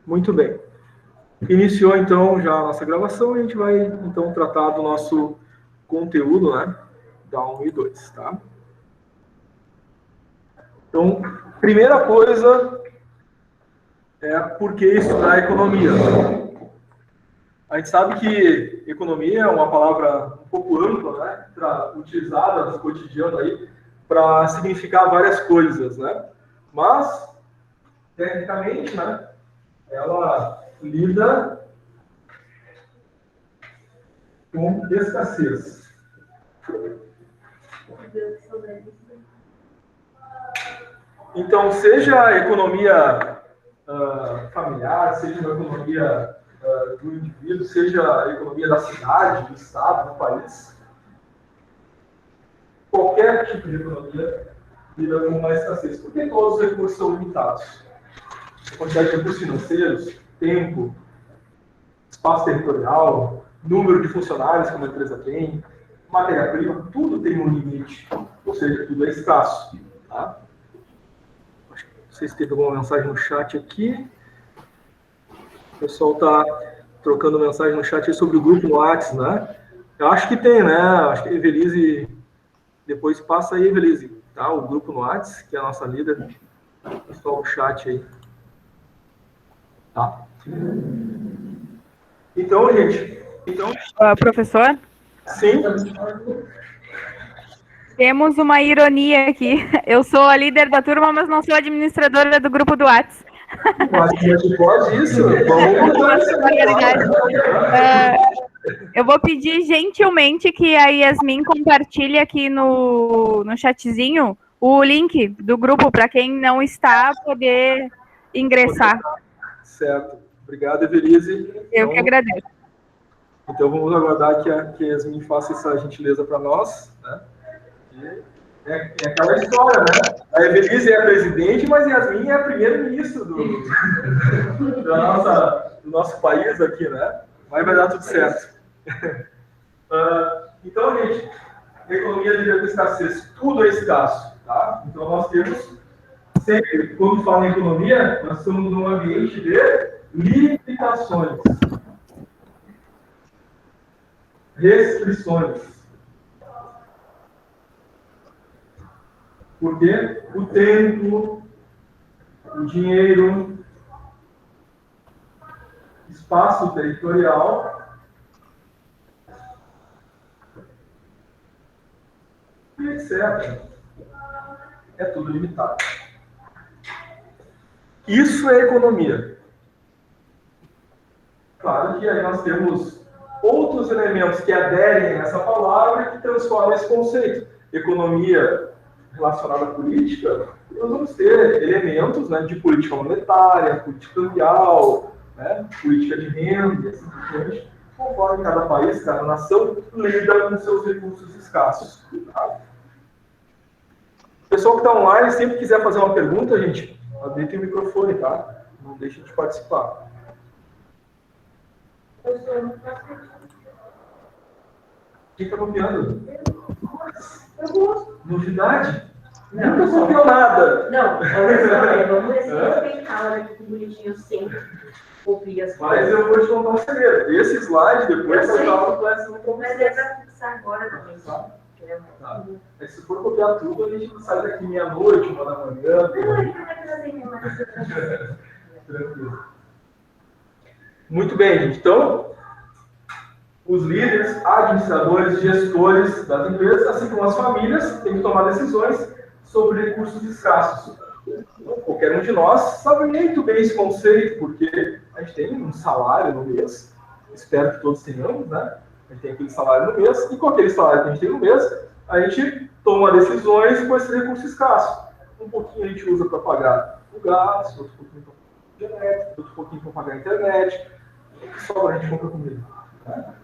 Muito bem. Iniciou, então, já a nossa gravação e a gente vai, então, tratar do nosso conteúdo, né? Da 1 e 2, tá? Então, primeira coisa é por que estudar economia. A gente sabe que economia é uma palavra um pouco ampla, né? Utilizada no cotidiano aí para significar várias coisas, né? Mas, tecnicamente, né? Ela lida com escassez. Então, seja a economia familiar, seja uma economia do indivíduo, seja a economia da cidade, do estado, do país, qualquer tipo de economia lida com uma escassez, porque todos os recursos são limitados. A quantidade de recursos financeiros, tempo, espaço territorial, número de funcionários que uma empresa tem, matéria-prima, tudo tem um limite, ou seja, tudo é escasso. Tá? Não sei se teve alguma mensagem no chat aqui. O pessoal está trocando mensagem no chat sobre o grupo no WhatsApp, né? Eu acho que tem, né? Acho que a Evelise, depois passa aí, Evelise, tá? O grupo no WhatsApp, que é a nossa líder. Pessoal, o chat aí. Tá? Então, gente... Professor? Sim? Temos uma ironia aqui. Eu sou a líder da turma, mas não sou administradora do grupo do WhatsApp. Mas pode isso? Vamos mudar isso. Eu vou pedir gentilmente que a Yasmin compartilhe aqui no chatzinho o link do grupo para quem não está poder ingressar. Certo. Obrigado, Evelise. Eu que agradeço. Então, vamos aguardar que a Yasmin faça essa gentileza para nós, né? É aquela história, né? A Evelise é a presidente, mas a Yasmin é a primeira-ministra do nosso país aqui, né? Mas vai dar tudo certo. Então, gente, economia de escassez, tudo é escasso, tá? Então, nós temos sempre, quando fala em economia, nós estamos num ambiente de limitações, restrições. Porque o tempo, o dinheiro, espaço territorial e etc. É tudo limitado. Isso é economia. Claro que aí nós temos outros elementos que aderem a essa palavra e que transformam esse conceito. Economia relacionada à política, nós vamos ter elementos, né, de política monetária, política cambial, né, política de renda, e assim por diante, conforme cada país, cada nação lida com seus recursos escassos. Tá? O pessoal que está online, sempre quiser fazer uma pergunta, gente, habilite o microfone, tá? Não deixe de participar. Quem está copiando? Eu gosto. Novidade? Nunca copiou nada. Não, vamos respeitar a hora que o bonitinho sempre copia as coisas. Mas eu vou te contar um segredo. Esse slide, depois você fala no Classroom. Mas é para fixar agora também. Tá. Se for copiar tudo, a gente não sai daqui meia-noite, 1 da manhã. Tranquilo. Muito bem, gente. Então, os líderes, administradores, gestores das empresas, assim como as famílias, têm que tomar decisões sobre recursos escassos. Então, qualquer um de nós sabe muito bem esse conceito, porque a gente tem um salário no mês, espero que todos tenhamos, né? A gente tem aquele salário no mês, e com aquele salário que a gente tem no mês, a gente toma decisões com esse recurso escasso. Um pouquinho a gente usa para pagar o gás, outro pouquinho para pagar a internet, outro pouquinho para pagar a internet, o que sobra a gente compra comida. Né?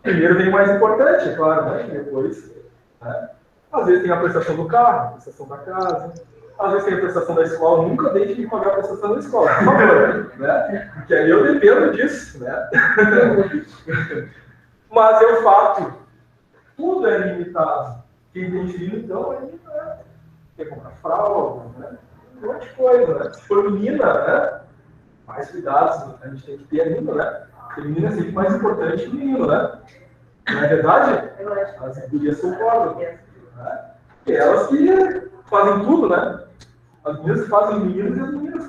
Primeiro vem o mais importante, é claro, né? Depois, né? Às vezes tem a prestação do carro, a prestação da casa, às vezes tem a prestação da escola, nunca deixe de pagar a prestação da escola, por favor, né? Porque aí eu dependo disso, né? Mas é o fato, tudo é limitado. Quem tem filho, então, quer comprar fralda, né? um monte de coisa, né? Se for menina, né? Mais cuidados a gente tem que ter ainda, né? Porque menina é sempre mais importante que menino, né? Não é verdade? As gurias concordam. Né? E elas que fazem tudo, né? As meninas que fazem meninos e as meninas.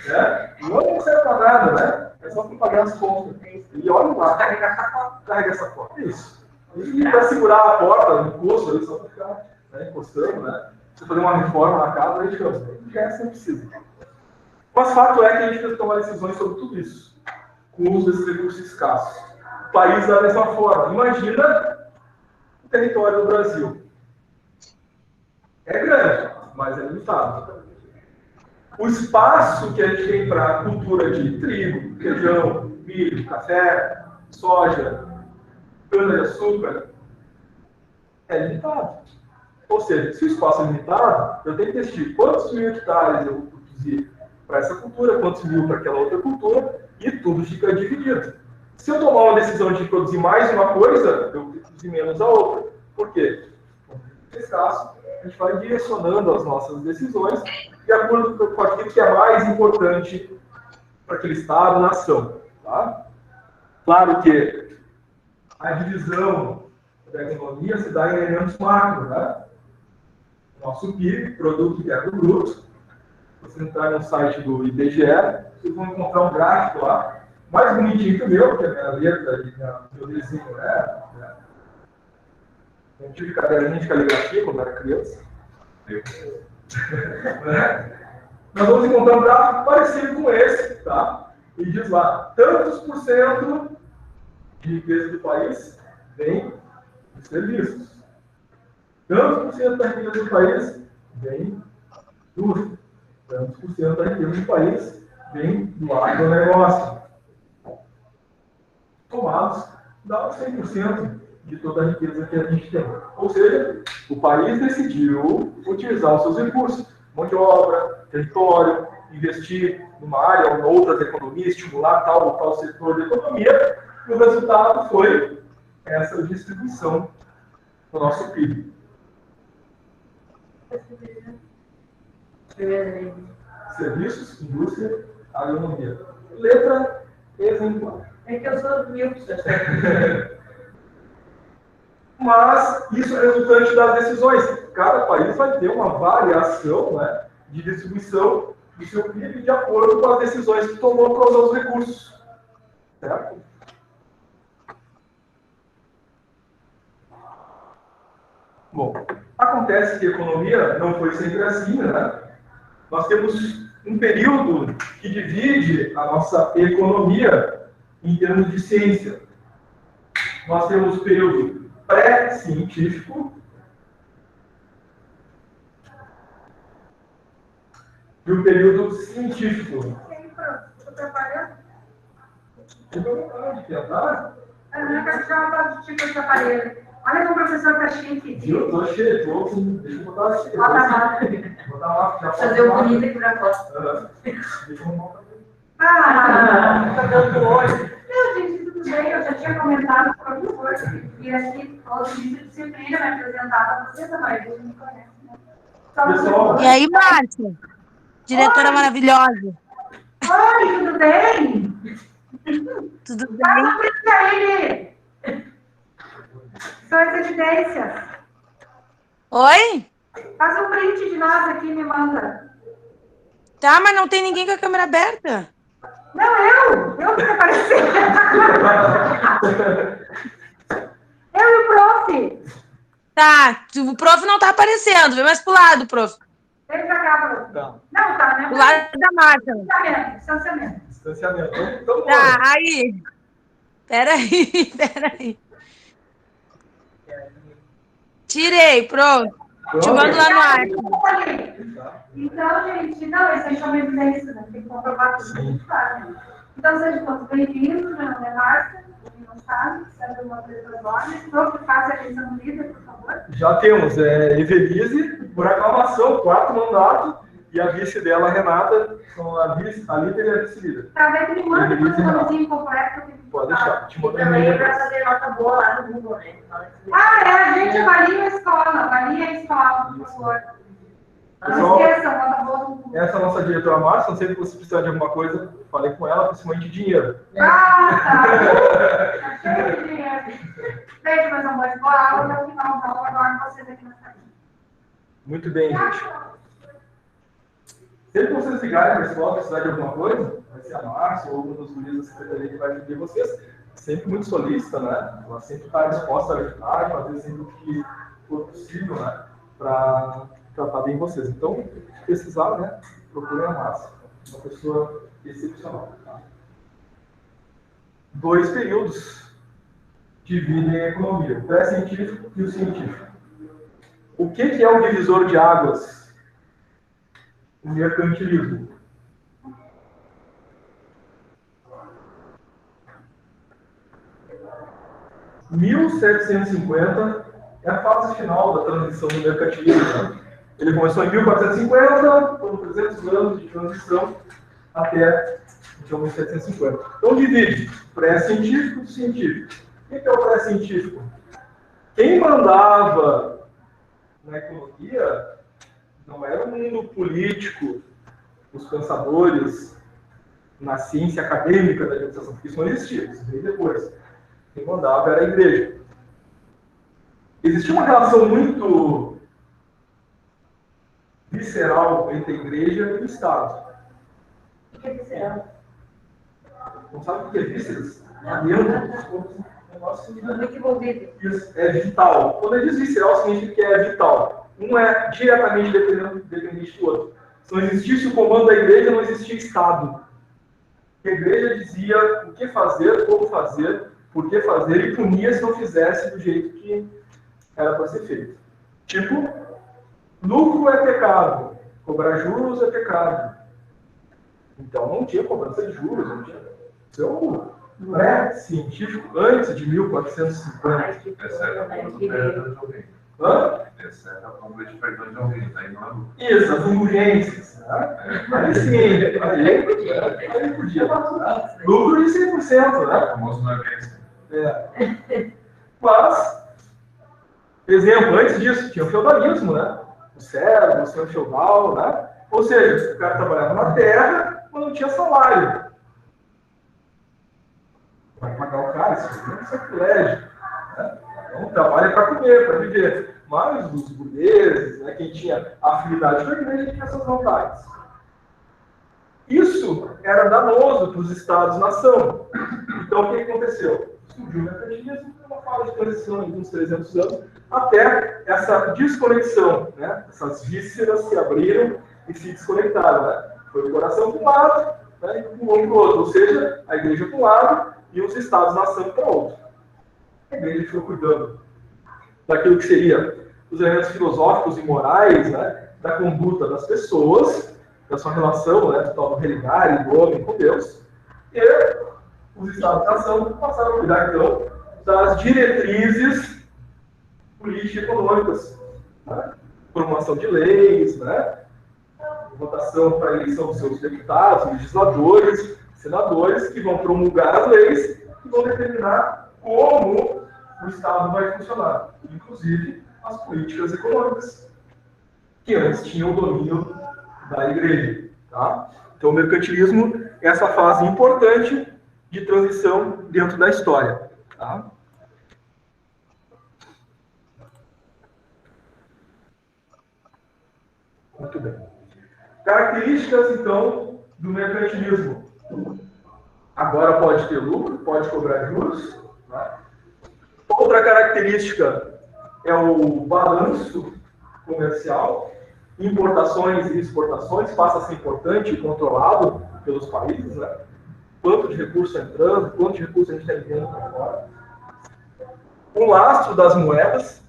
Né? E o homem não serve para nada, né? É só para pagar as contas. E olha lá, carrega essa porta. Isso. E para segurar a porta, no encosto ali, só para ficar, né, encostando, né? Se fazer uma reforma na casa, a gente não precisa. Mas fato é que a gente tem que tomar decisões sobre tudo isso, com o uso desses recursos escassos. O país da mesma forma. Imagina o território do Brasil. É grande, mas é limitado. O espaço que a gente tem para a cultura de trigo, feijão, milho, café, soja, cana-de-açúcar, é limitado. Ou seja, se o espaço é limitado, eu tenho que decidir quantos mil hectares eu vou produzir para essa cultura, quantos mil para aquela outra cultura, e tudo fica dividido. Se eu tomar uma decisão de produzir mais uma coisa, eu vou produzir menos a outra. Por quê? Nesse caso, a gente vai direcionando as nossas decisões de acordo com aquilo que é mais importante para aquele estado, nação. Tá? Claro que a divisão da economia se dá em elementos macro, né? Nosso PIB, Produto Interno Bruto. Se você entrar no site do IBGE, vocês vão encontrar um gráfico lá, mais bonitinho que o meu, que é a minha letra e meu desenho, né? Eu tive caderninho de caligrafia quando era criança. Nós vamos encontrar um gráfico parecido com esse, tá? E diz lá, tantos por cento de riqueza do país vem dos serviços. Tantos por cento da riqueza do país vem do indústria. Tantos por cento da riqueza do país vem do agronegócio. Tomados, dá 100% de toda a riqueza que a gente tem. Ou seja, o país decidiu utilizar os seus recursos, mão de obra, território, investir numa área ou em outras economias, estimular tal ou tal setor da economia, e o resultado foi essa distribuição do nosso PIB. Serviços, indústria, agronomia. Letra exemplar. É que eu sou mil. Mas isso é resultante das decisões. Cada país vai ter uma variação, né, de distribuição do seu PIB de acordo com as decisões que tomou para usar os recursos. Certo? Bom, acontece que a economia não foi sempre assim, né? Nós temos um período que divide a nossa economia em termos de ciência. Nós temos o período pré-científico e o período científico. Estou trabalhando? Fica à vontade, tentar. Eu não quero tirar uma foto de tipo esse aparelho. Olha como o professor está chique. Eu tô cheio, tô assim, deixa eu botar assim. Bota lá. Botar lá, já Fazer o bonito aqui pra foto. Deixa eu botar. Tá dando olho. Não, gente, tudo bem, eu já tinha comentado com o professor. E assim, todo dia de disciplina me apresentar para vocês, a maioria não me conhece, né? Pessoal, E aí, Márcia? Diretora maravilhosa. Oi, tudo bem? Tudo bem? Faz um print aí, são as evidências. Oi? Faz um print de nós aqui e me manda. Tá, mas não tem ninguém com a câmera aberta. Não, eu que me apareci. Eu e o prof. Tá, o prof não tá aparecendo. Vem mais pro lado, prof. Vem pra cá, prof. Tá. Não, tá, né? Pro lado da Márcia. Distanciamento. distanciamento. Então, Tá, aí. Peraí. Tirei, pronto. Te mando lá no ar. Então, gente, não, isso aí chama evidência, né? Tem que comprovar tudo que a gente faz, né? Então, sejam todos bem-vindos, meu nome é Márcia, quem não sabe, serve uma das ordens. Então, que faça a eleição do líder, por favor. já temos Evelise, por aclamação, 4º mandato, e a vice dela, Renata, são a líder e a vice-líder. Tá, vai que me manda depois o nomezinho completo. Pode deixar, te mando também é e-mail. para fazer nota boa lá no Google, né? A gente avalia a escola, por favor. Não Pessoal, esqueçam, nota boa no Essa é a nossa diretora Márcia, não sei se você precisa de alguma coisa, falei com ela, principalmente dinheiro. Tá cheio de dinheiro. Beijo, meus amores. Boa aula, no final da aula, agora vocês aqui na frente. Muito bem, gente. Sempre que vocês ligarem para a escola, precisar de alguma coisa, vai ser a Márcia ou algum dos gurias da secretaria que vai atender vocês. Sempre muito solícita, né? Ela sempre está disposta a ajudar e fazer sempre o que for possível, né? Para tratar bem vocês. Então, se precisar, né? Procurem a Márcia. Uma pessoa excepcional. Tá? 2 períodos dividem a economia: o pré-científico e o científico. O que é o divisor de águas? O mercantilismo. Em 1750 é a fase final da transição do mercantilismo. Né? Ele começou em 1450, foram 300 anos de transição até então 1750. Então divide pré-científico e científico. O que é o pré-científico? Quem mandava na economia não era o mundo político, os pensadores, na ciência acadêmica da administração, porque isso não existia, isso veio depois. Quem mandava era a igreja. Existia uma relação muito visceral entre a igreja e o Estado. O que é visceral? Não sabe o que é vísceras? Muito envolvido. Isso é vital. Quando ele diz visceral, significa que é vital. Um é diretamente dependente do outro. Se não existisse o comando da igreja, não existia Estado. A igreja dizia o que fazer, como fazer, por que fazer, e punia se não fizesse do jeito que era para ser feito. Tipo, lucro é pecado, cobrar juros é pecado. Então não tinha cobrança de juros, não tinha. Isso é o pré-científico antes de 1450. Exceto a compra de perdão de alguém. Hã? Exceto a compra de perdão de alguém, daí não é lucro. Isso, as indulgências. Né? Aí sim, aí podia. Lucro de 100%, né? O famoso não é bem assim. É. Mas, exemplo, antes disso, tinha o feudalismo, né? O servo, o senhor feudal, né? Ou seja, o cara trabalhava na terra, mas não tinha salário. Vai pagar o cara, isso é um sacrilégio. Né? Então, trabalha para comer, para viver. Mas os burgueses, né, quem tinha afinidade com a igreja, tinha essas vontades. Isso era danoso para os Estados-nação. Então, o que aconteceu? Surgiu o mercantilismo, uma fase de transição de uns 300 anos, até essa desconexão, né? Essas vísceras se abriram e se desconectaram. Né? Foi o coração para um lado, né, e o pulmão para o outro. Ou seja, a igreja para um lado e os Estados-nação para o outro. A igreja ficou cuidando daquilo que seria os elementos filosóficos e morais, né, da conduta das pessoas, da sua relação, né, do religar e do homem com Deus, e os Estados-nação passaram a cuidar, então, das diretrizes político-econômicas, né, formação de leis, né, votação para a eleição dos seus deputados, legisladores, senadores, que vão promulgar as leis e vão determinar como o Estado vai funcionar, inclusive as políticas econômicas, que antes tinham o domínio da igreja. Tá? Então, o mercantilismo é essa fase importante de transição dentro da história. Tá? Muito bem. Características, então, do mercantilismo. Agora pode ter lucro, pode cobrar juros. Né? Outra característica é o balanço comercial. Importações e exportações passa a ser importante e controlado pelos países. Né? Quanto de recurso entrando, quanto de recurso a gente está enviando para fora. O lastro das moedas,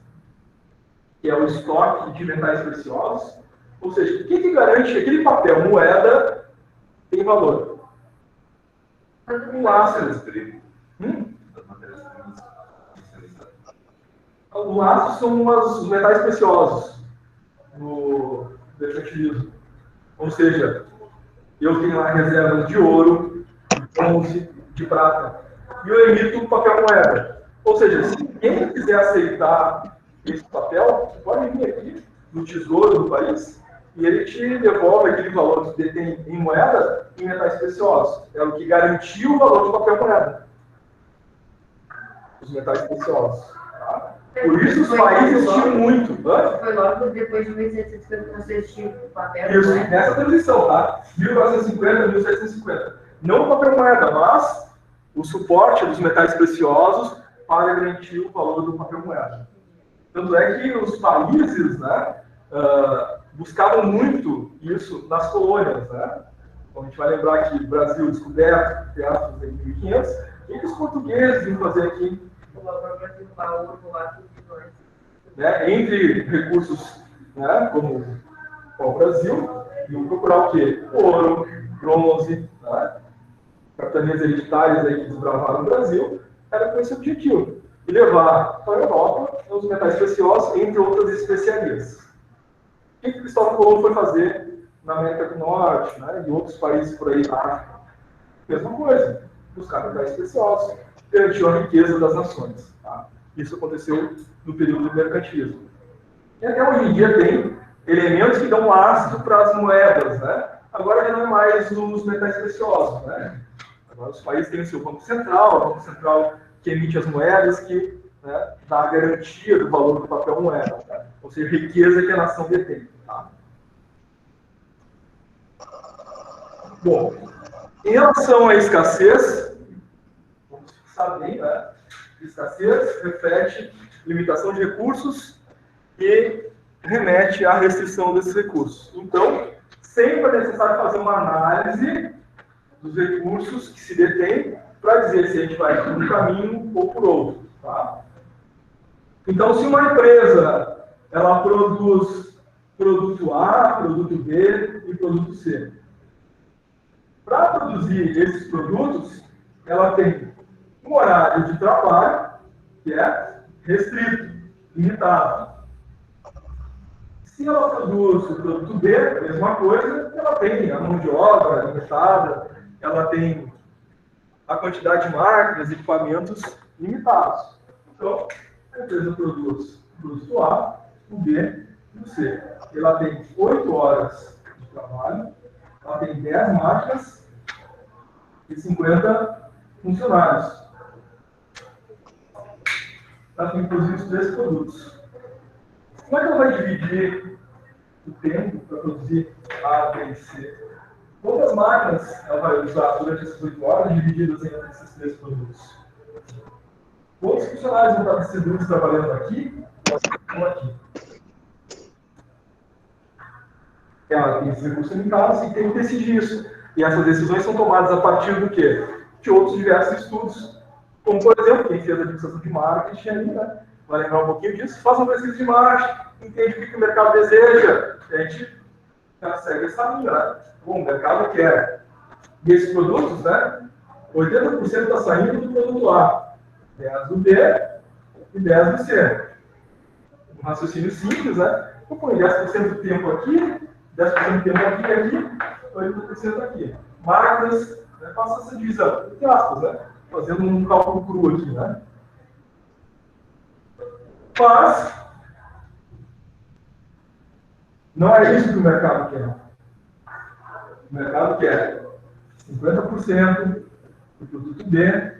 que é o estoque de metais preciosos. Ou seja, o que garante que aquele papel, moeda, tem valor? O lastro. O lastro são os metais preciosos no mercantilismo. Ou seja, eu tenho lá reservas de ouro, de bronze, de prata, e eu emito papel moeda. Ou seja, se quem quiser aceitar esse papel, pode vir aqui no Tesouro do país, e ele te devolve aquele valor que detém em moeda em metais preciosos. É o que garantiu o valor do papel moeda. Os metais preciosos. Tá? Por isso os países tinham muito. Foi logo depois de 1750 que vocês tinham o papel Isso, moeda. nessa transição, tá? 1450, 1750. Não o papel moeda, mas o suporte dos metais preciosos para garantir o valor do papel moeda. Tanto é que os países, né, buscavam muito isso nas colônias, né? Então, a gente vai lembrar que o Brasil descoberto teatros em 1500, o que os portugueses iam fazer aqui? O valor brasileiro, o lá tudo de nós. Né? Entre recursos, né, como o Brasil, iam procurar o quê? Ouro, bronze, né? Capitanias hereditárias aí que desbravaram o Brasil, era com esse objetivo, de levar para a Europa os metais preciosos, entre outras especiarias. O que Cristóvão Colombo foi fazer na América do Norte, né, e outros países por aí na África? Mesma coisa, buscar metais preciosos, garantiu a riqueza das nações. Tá? Isso aconteceu no período do mercantilismo. E até hoje em dia tem elementos que dão ácido para as moedas, né? Agora já não é mais os metais preciosos, né? Agora os países têm o seu Banco Central que emite as moedas, que, né, dá a garantia do valor do papel moeda, tá? Ou seja, riqueza que a nação detém. Tá? Bom, em relação à escassez, vamos fixar bem, né? Escassez reflete limitação de recursos e remete à restrição desses recursos. Então, sempre é necessário fazer uma análise dos recursos que se detêm para dizer se a gente vai por um caminho ou por outro. Tá? Então, se uma empresa ela produz produto A, produto B e produto C, para produzir esses produtos, ela tem um horário de trabalho que é restrito, limitado. Se ela produz o produto B, a mesma coisa, ela tem a mão de obra limitada, ela tem a quantidade de máquinas e equipamentos limitados. Então, a empresa produz o produto A, o B e o C. Ela tem 8 horas de trabalho, ela tem 10 máquinas e 50 funcionários. Ela tem que produzir os 3 produtos. Como é que ela vai dividir o tempo para produzir A, B e C? Quantas máquinas ela vai usar durante essas 8 horas divididas entre esses 3 produtos? Quantos funcionários vão estar distribuídos trabalhando aqui ou aqui? Ela tem esses recursos limitados e tem que decidir isso. E essas decisões são tomadas a partir do quê? De outros diversos estudos. Como, por exemplo, quem fez a administração de marketing aí, né? Vai lembrar um pouquinho disso, faz uma pesquisa de marketing, entende o que o mercado deseja, a gente segue essa linha, né? Bom, o mercado quer. E esses produtos, né? 80% está saindo do produto A, 10% do B e 10% do C. Um raciocínio simples, né? Eu ponho 10% do tempo aqui, 10% do tempo aqui e aqui, 80% aqui. Máquinas, né? Faça essa divisão, entre aspas, né? Fazendo um cálculo cru aqui, né? Mas não é isso que o mercado quer. O mercado quer 50% do produto B,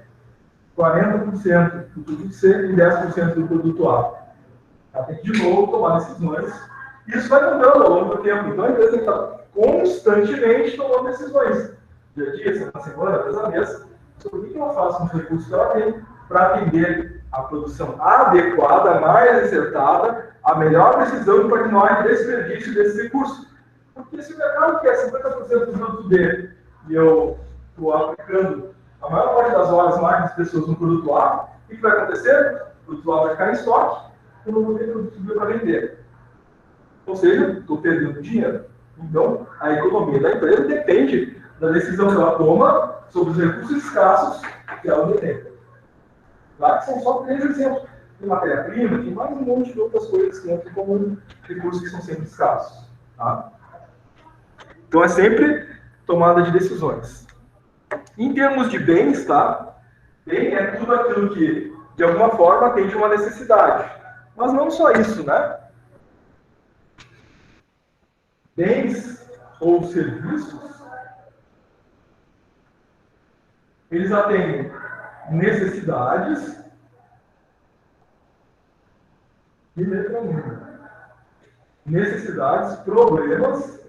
40% do produto C e 10% do produto A. Ela tem que, de novo, tomar decisões. Isso vai mudando ao longo do tempo. Então, a empresa tem que estar constantemente tomando decisões. Dia a dia, semana a semana, mês a mês, sobre o que ela faz com os recursos que ela tem para atender a produção adequada, mais acertada, a melhor decisão para que não haja desperdício desses recursos. Porque se o mercado quer 50% do produto B e eu estou aplicando a maior parte das horas, máquinas, pessoas no produto A, o que vai acontecer? O produto A vai ficar em estoque, eu não vou ter produto B para vender. Ou seja, estou perdendo dinheiro. Então, a economia da empresa depende da decisão que ela toma sobre os recursos escassos que ela detém. Lá que são só 3 exemplos. Tem matéria-prima, tem mais um monte de outras coisas que entram como recursos que são sempre escassos. Tá? Então, é sempre tomada de decisões. Em termos de bens, tá? Bem é tudo aquilo que, de alguma forma, atende uma necessidade. Mas não só isso, né? bens ou serviços, eles atendem necessidades e letra número. Necessidades, problemas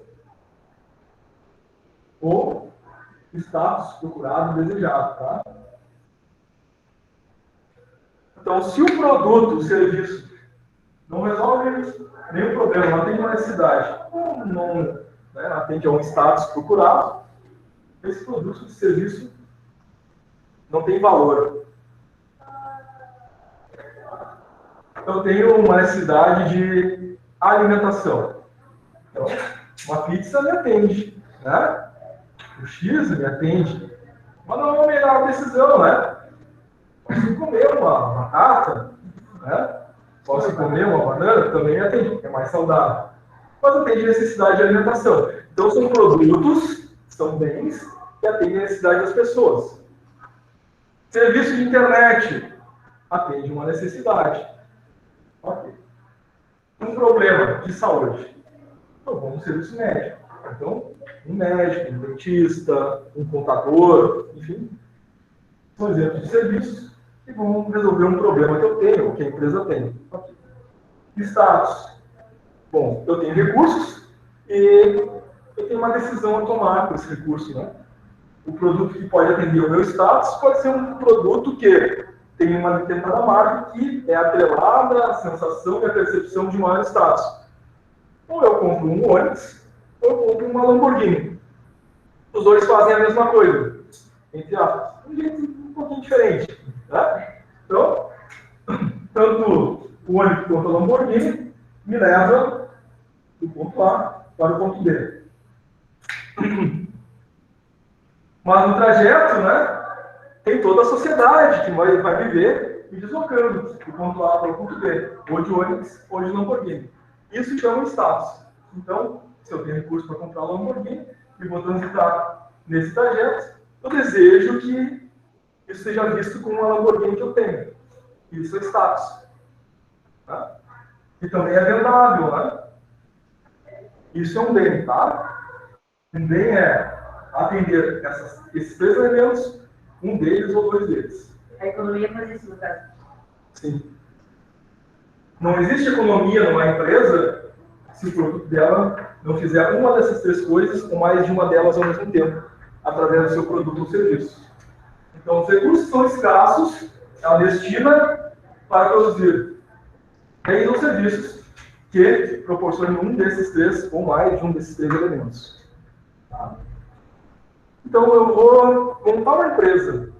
ou status procurado, desejado, tá? Então, se o produto, o serviço, não resolve nenhum problema, não atende uma necessidade, não atende a um status procurado, esse produto de serviço não tem valor. Eu tenho uma necessidade de alimentação. Então, uma pizza me atende, né? O X me atende. Mas não é uma melhor decisão, né? Posso comer uma batata, né? Posso comer uma banana, também me atende, é mais saudável. Mas atende necessidade de alimentação. Então, são produtos, são bens que atendem a necessidade das pessoas. Serviço de internet atende uma necessidade. Ok. Um problema de saúde. Então, vamos no serviço médico. Então, um médico, um dentista, um contador, enfim, são exemplos de serviços que vão resolver um problema que eu tenho, ou que a empresa tem. Okay. Status. Bom, eu tenho recursos e eu tenho uma decisão a tomar com esse recurso, né? O produto que pode atender o meu status pode ser um produto que tem uma determinada marca que é atrelada à sensação e à percepção de maior status. Ou eu compro um Onix, ou eu compro uma Lamborghini. Os dois fazem a mesma coisa, entre aspas, de um jeito um pouquinho diferente. Né? Então, tanto o Onix quanto a Lamborghini me leva do ponto A para o ponto B. Mas no trajeto, né, tem toda a sociedade que vai viver me deslocando do ponto A para o ponto B, ou de Onix, ou de Lamborghini. Isso chama status. Então, se eu tenho recurso para comprar uma Lamborghini e vou transitar nesse trajeto, eu desejo que isso seja visto como uma Lamborghini que eu tenho. Isso é status. Tá? E também é vendável, né? Isso é um bem, tá? Um bem é atender esses três elementos, um deles ou dois deles. A economia faz isso, no caso. Sim. Não existe economia numa empresa se o produto dela não fizer uma dessas três coisas ou mais de uma delas ao mesmo tempo, através do seu produto ou serviço. Então, os recursos são escassos, ela destina para produzir bens ou serviços que proporcionem um desses três ou mais de um desses três elementos. Tá? Então, eu vou montar uma empresa.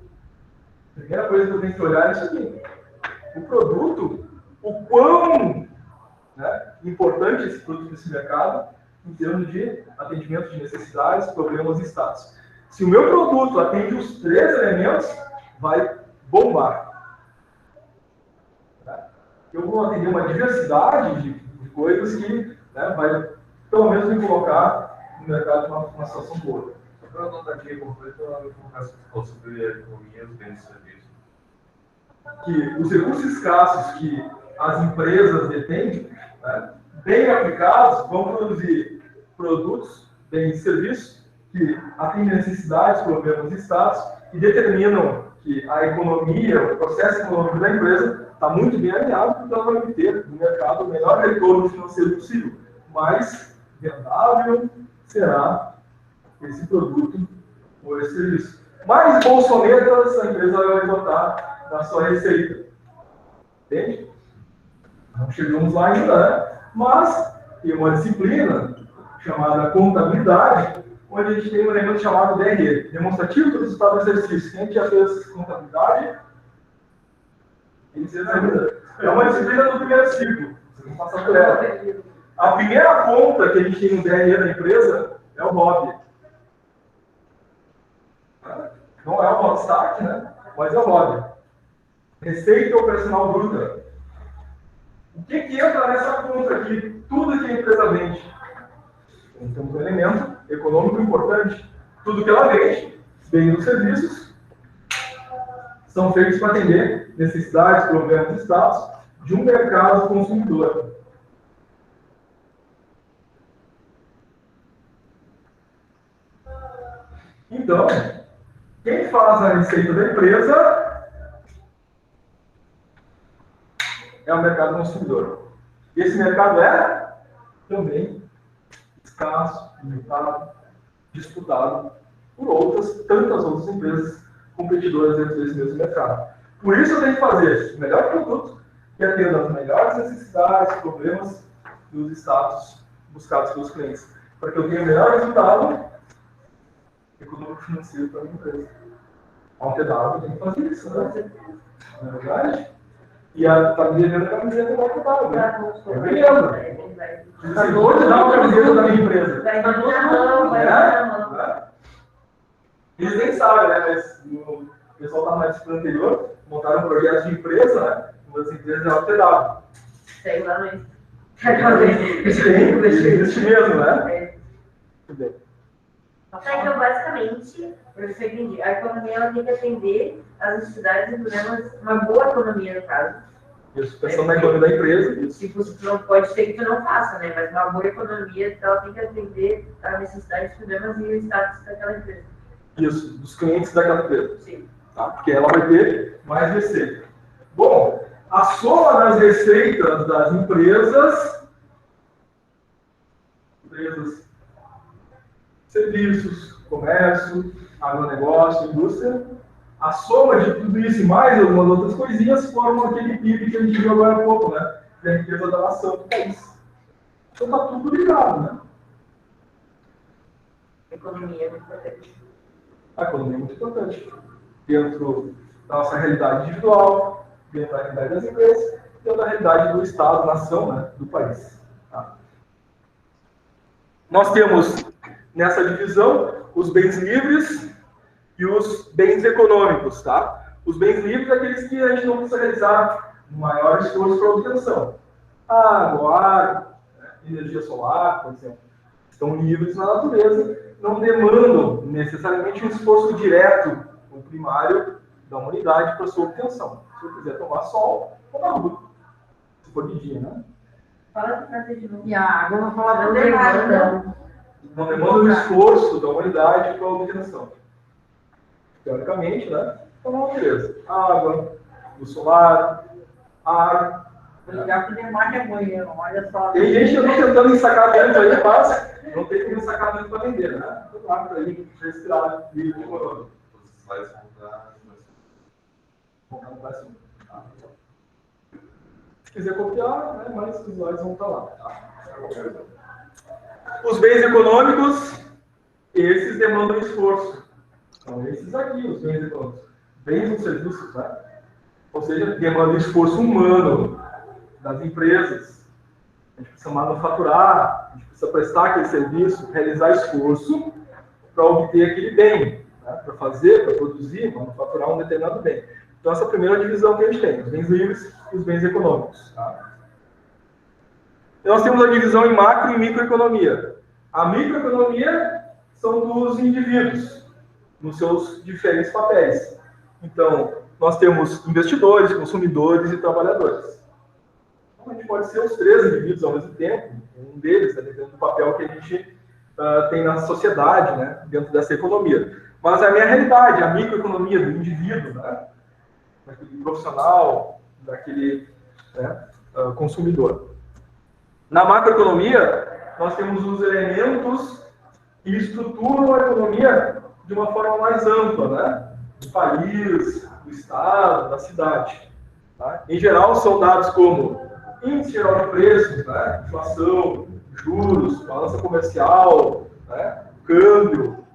A primeira coisa que eu tenho que olhar é isso aqui. O produto, o quão importante esse produto nesse mercado, em termos de atendimento de necessidades, problemas e status. Se o meu produto atende os três elementos, vai bombar. Eu vou atender uma diversidade de coisas que vai, pelo menos, me colocar no mercado de uma situação boa. Para não dar aqui completa, eu vou sobre a economia dos bens e serviços. Que os recursos escassos que as empresas detêm, bem aplicados, vão produzir produtos, bens e serviços que atendem necessidades, problemas e status e determinam que a economia, o processo econômico da empresa está muito bem alinhado, porque ela vai obter no mercado o melhor retorno financeiro possível. Mais vendável será esse produto ou esse serviço. Mais bolsoneta essa empresa vai botar na sua receita. Entende? Não chegamos lá ainda, né? Mas tem uma disciplina chamada contabilidade, onde a gente tem um elemento chamado DRE, demonstrativo do resultado do exercício. Quem já fez contabilidade? É uma disciplina do primeiro ciclo. Vocês vão passar por ela. A primeira conta que a gente tem no DRE da empresa é o ROB. Não é o Hotstart, né? Mas é o ROB. Receita Operacional Bruta. O que entra nessa conta aqui? Tudo que a empresa vende. Então, um elemento econômico importante. Tudo que ela vende, bens ou serviços, são feitos para atender necessidades, problemas e status de um mercado consumidor. Então, quem faz a receita da empresa é o mercado consumidor. Esse mercado é também escasso, limitado, disputado por tantas outras empresas competidoras dentro desse mesmo mercado. Por isso eu tenho que fazer o melhor produto, que atenda às melhores necessidades, problemas dos status buscados pelos clientes, para que eu tenha o melhor resultado econômico financeiro para a minha empresa. Ao ter dado, eu tenho que fazer isso, né? Não é verdade? E está me devendo a camiseta do Alcatara, né? Eu me lembro. Eu vou te dar uma camiseta da minha empresa. Eles nem sabem, né? Mas o pessoal está na disciplina anterior, montaram um projeto de empresa, né? Uma das empresas é a Alcatara. Tem lá no Existe mesmo, né? Muito bem. Então, basicamente, eu entendi, a economia ela tem que atender às necessidades e problemas, uma boa economia, no caso. Isso, pensando na economia da empresa. Isso. Tipo, tu não pode ser que tu não faça, né? Mas uma boa economia, ela tem que atender às necessidades, problemas e o status daquela empresa. Isso, dos clientes daquela empresa. Sim. Tá? Porque ela vai ter mais receita. Bom, a soma das receitas das empresas, serviços, comércio, agronegócio, indústria, a soma de tudo isso e mais algumas outras coisinhas formam aquele PIB que a gente viu agora há pouco, né? Que é a riqueza da nação do país. Então está tudo ligado, né? A economia é muito importante. A economia é muito importante. Dentro da nossa realidade individual, dentro da realidade das empresas, dentro da realidade do Estado, nação, né? Do país. Tá? Nós temos nessa divisão os bens livres e os bens econômicos, tá? Os bens livres são aqueles que a gente não precisa realizar maior esforço para obtenção. Água, ar, energia solar, por exemplo, estão livres na natureza, não demandam necessariamente um esforço direto ou primário da humanidade para sua obtenção. Se eu quiser tomar sol, vou na rua. Se for de dia, né? Fala de frase de novo. E a água não fala Não demanda. Não demanda um esforço da humanidade para a obtenção. Teoricamente, né? Então, uma natureza. Água, luz solar, ar. Ligar que nem mais é banheiro, olha só. Tem gente que eu estou tentando ensacar dentro aí, mas não tem como ensacar dentro para vender, né? Então, lá para aí, respirar livre de corona. Os slides vão dar. Vão para cima. Tá? Se quiser copiar, né, mais os slides vão estar lá. Tá? Os bens econômicos, esses demandam esforço. Então, esses aqui, os bens econômicos. Bens ou serviços, né? Ou seja, demanda esforço humano das empresas. A gente precisa manufaturar, a gente precisa prestar aquele serviço, realizar esforço para obter aquele bem, né? Para fazer, para produzir, manufaturar um determinado bem. Então, essa é a primeira divisão que a gente tem, os bens livres e os bens econômicos. Tá? Nós temos a divisão em macro e microeconomia. A microeconomia são dos indivíduos, nos seus diferentes papéis. Então, nós temos investidores, consumidores e trabalhadores. Então, a gente pode ser os três indivíduos ao mesmo tempo, um deles, né, dependendo do papel que a gente tem na sociedade, né, dentro dessa economia. Mas a minha realidade, a microeconomia do indivíduo, né, daquele profissional, daquele consumidor. Na macroeconomia, nós temos os elementos que estruturam a economia de uma forma mais ampla, né? Do país, do estado, da cidade. Tá? Em geral, são dados como índice geral de preços, né? Inflação, juros, balança comercial, né? Câmbio,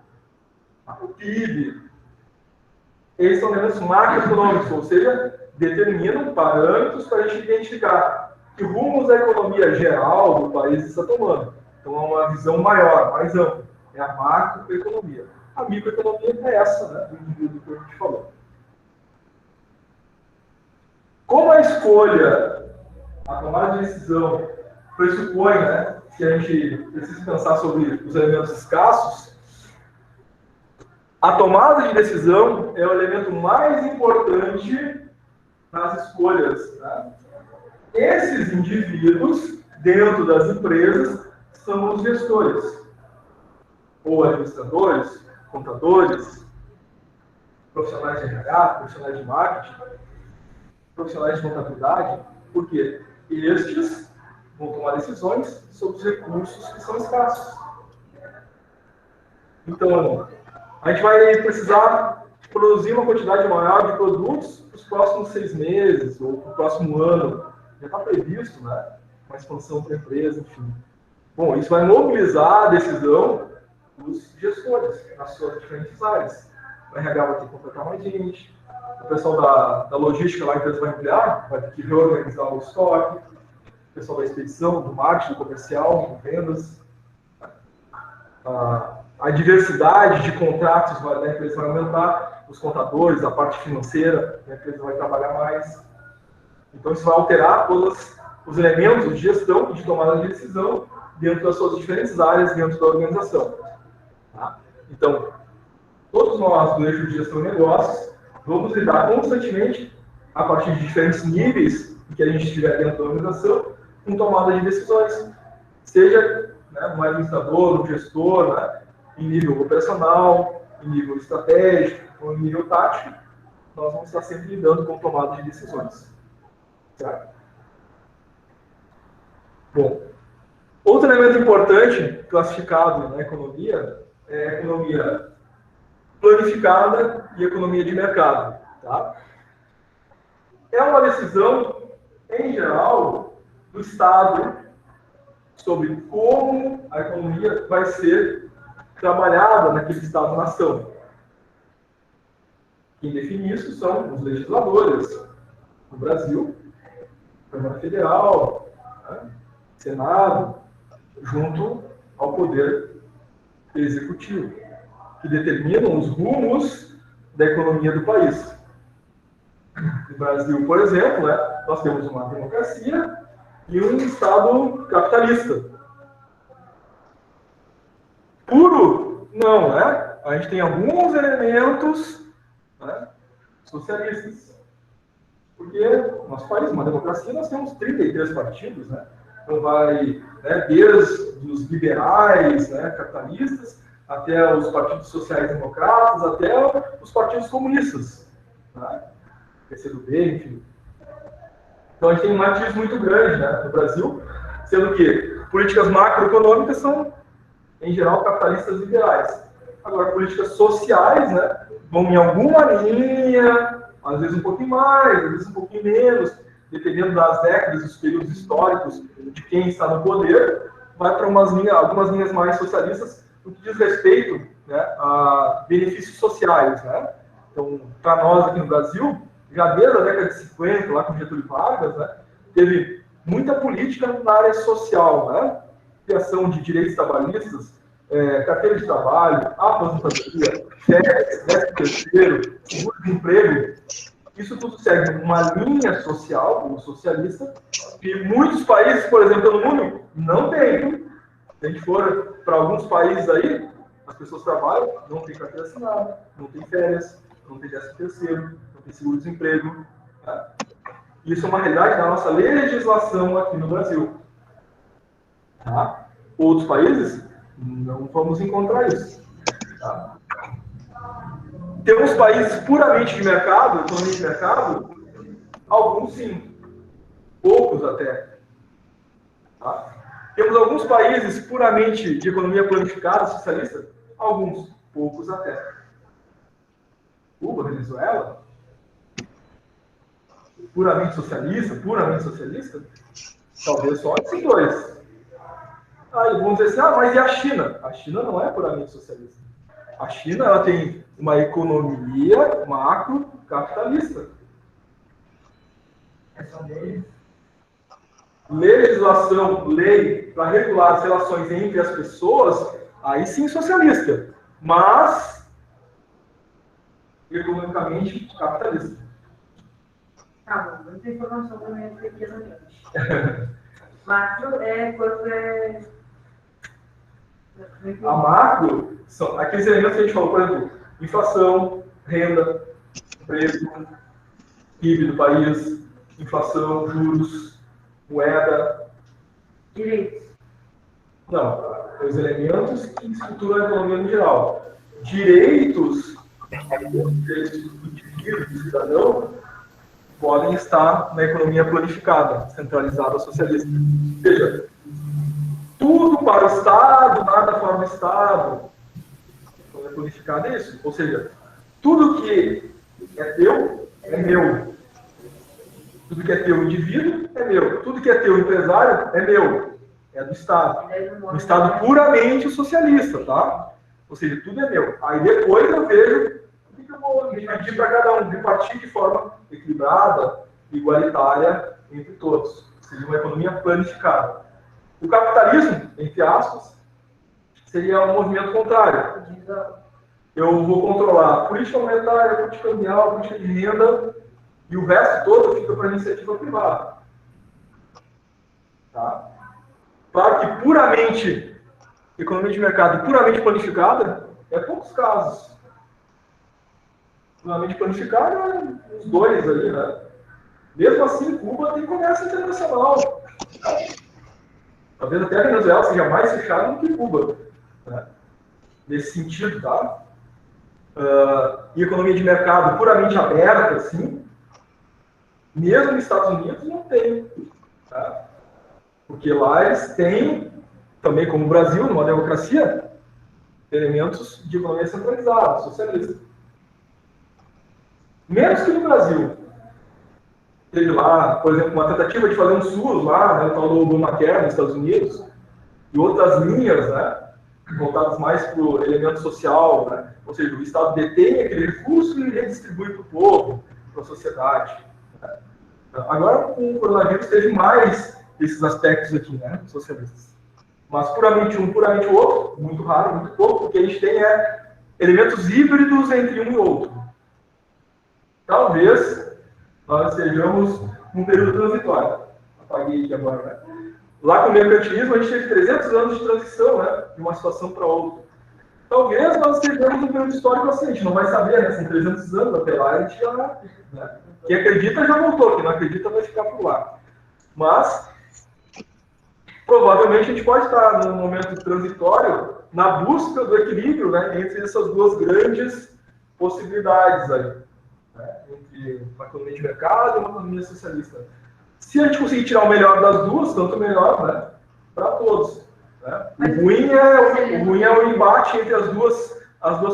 o PIB. Esses são elementos macroeconômicos, ou seja, determinam parâmetros para a gente identificar que rumos a economia geral do país está tomando. Então, é uma visão maior, mais ampla. É a macroeconomia. A microeconomia é essa, né, do indivíduo que a gente falou. Como a escolha, a tomada de decisão, pressupõe, né, que a gente precisa pensar sobre os elementos escassos, a tomada de decisão é o elemento mais importante nas escolhas, né? Esses indivíduos, dentro das empresas, são os gestores, ou administradores, contadores, profissionais de RH, profissionais de marketing, profissionais de contabilidade, porque estes vão tomar decisões sobre os recursos que são escassos. Então, a gente vai precisar produzir uma quantidade maior de produtos para os próximos 6 meses ou para o próximo ano. Já está previsto, né? Uma expansão para a empresa, enfim. Bom, isso vai mobilizar a decisão dos gestores nas suas diferentes áreas. O RH vai ter que contratar mais gente, o pessoal da logística lá, a empresa vai ampliar, vai ter que reorganizar o estoque, o pessoal da expedição, do marketing, do comercial, de vendas. A diversidade de contratos da empresa vai aumentar, os contadores, a parte financeira, a empresa vai trabalhar mais. Então, isso vai alterar todos os elementos de gestão e de tomada de decisão dentro das suas diferentes áreas dentro da organização. Tá? Então, todos nós do eixo de gestão de negócios vamos lidar constantemente, a partir de diferentes níveis que a gente estiver dentro da organização, com tomada de decisões. Seja, né, um administrador, um gestor, né, em nível operacional, em nível estratégico, ou em nível tático, nós vamos estar sempre lidando com tomada de decisões. Certo? Bom, outro elemento importante classificado na economia é a economia planificada e economia de mercado. Tá? É uma decisão, em geral, do Estado sobre como a economia vai ser trabalhada naquele Estado-nação. Quem define isso são os legisladores no Brasil, Câmara Federal, né, Senado, junto ao Poder Executivo, que determinam os rumos da economia do país. No Brasil, por exemplo, né, nós temos uma democracia e um Estado capitalista. Puro? Não, né? A gente tem alguns elementos, né, socialistas. Porque no nosso país, uma democracia, nós temos 33 partidos, né? Então vai, né, desde os liberais, né, capitalistas, até os partidos sociais-democratas, até os partidos comunistas, né? PCdoB, enfim. Então a gente tem um matiz muito grande, né, no Brasil, sendo que políticas macroeconômicas são, em geral, capitalistas liberais. Agora, políticas sociais, né, vão em alguma linha, às vezes um pouquinho mais, às vezes um pouquinho menos, dependendo das décadas, dos períodos históricos de quem está no poder, vai para algumas linhas mais socialistas, no que diz respeito, né, a benefícios sociais. Né? Então, para nós aqui no Brasil, já desde a década de 50, lá com Getúlio Vargas, né, teve muita política na área social, né? Criação de direitos trabalhistas, carteira de trabalho, aposentadoria, férias, 13º, seguro-desemprego. Isso tudo segue uma linha social, ou socialista, que muitos países, por exemplo, no mundo, não têm. Se a gente for para alguns países aí, as pessoas trabalham, não tem carteira assinada, não tem férias, não tem 13º, não tem seguro-desemprego. Tá? Isso é uma realidade da nossa legislação aqui no Brasil. Tá? Outros países, não vamos encontrar isso. Tá? Temos países puramente de mercado, economia de mercado, alguns sim, poucos até. Tá? Temos alguns países puramente de economia planificada, socialista, alguns, poucos até. Cuba, Venezuela, puramente socialista, talvez só esses dois. Aí vamos dizer assim, mas e a China? A China não é puramente socialista. A China ela tem uma economia macro-capitalista. Legislação, lei para regular as relações entre as pessoas, aí sim socialista. Mas economicamente capitalista. Tá bom, muita informação também pequenamente. Macro é quanto é. A macro são aqueles elementos que a gente falou, por exemplo, inflação, renda, preço, PIB do país, inflação, juros, moeda. Direitos. Não, os elementos que estruturam a economia no geral. direitos do indivíduo, do cidadão, podem estar na economia planificada, centralizada socialista. Ou seja, tudo para o Estado, nada para o Estado. Economia planificada é isso. Ou seja, tudo que é teu, é meu. Tudo que é teu indivíduo, é meu. Tudo que é teu empresário, é meu. É do Estado. Um Estado puramente socialista, tá? Ou seja, tudo é meu. Aí depois eu vejo o que eu vou dividir para cada um, repartir de forma equilibrada, igualitária entre todos. Ou seja, uma economia planificada. O capitalismo, entre aspas, seria um movimento contrário. Eu vou controlar a política monetária, a política cambial, a política de renda, e o resto todo fica para a iniciativa privada. Tá? Claro que puramente, economia de mercado puramente planificada, é poucos casos. Puramente planificada, é uns dois aí, né? Mesmo assim, Cuba tem comércio internacional. Talvez até a Venezuela seja mais fechada do que Cuba, né? Nesse sentido, tá? E economia de mercado puramente aberta, assim, mesmo nos Estados Unidos não tem, tá? Porque lá eles têm, também como o Brasil, numa democracia, elementos de economia centralizada, socialista. Menos que no Brasil. Teve lá, por exemplo, uma tentativa de fazer um SUS lá, né, o tal do Obamacare nos Estados Unidos, e outras linhas, né, voltadas mais para o elemento social, né, ou seja, o Estado detém aquele recurso e redistribui para o povo, para a sociedade. Né. Agora, com o coronavírus, teve mais esses aspectos aqui, né, socialistas. Mas puramente um, puramente o outro, muito raro, muito pouco, o que a gente tem é elementos híbridos entre um e outro. Talvez nós estejamos num período transitório. Apaguei aqui agora, né? Lá com o mercantilismo, a gente teve 300 anos de transição, né? De uma situação para outra. Talvez nós estejamos num período histórico assim, a gente não vai saber, né? São 300 anos até lá, a gente já... Né? Quem acredita já voltou, quem não acredita vai ficar por lá. Mas, provavelmente, a gente pode estar num momento transitório na busca do equilíbrio, né? Entre essas duas grandes possibilidades aí. Né, entre uma economia de mercado e uma economia socialista. Se a gente conseguir tirar o melhor das duas, tanto melhor, né, para todos. Né? O ruim é o embate entre as duas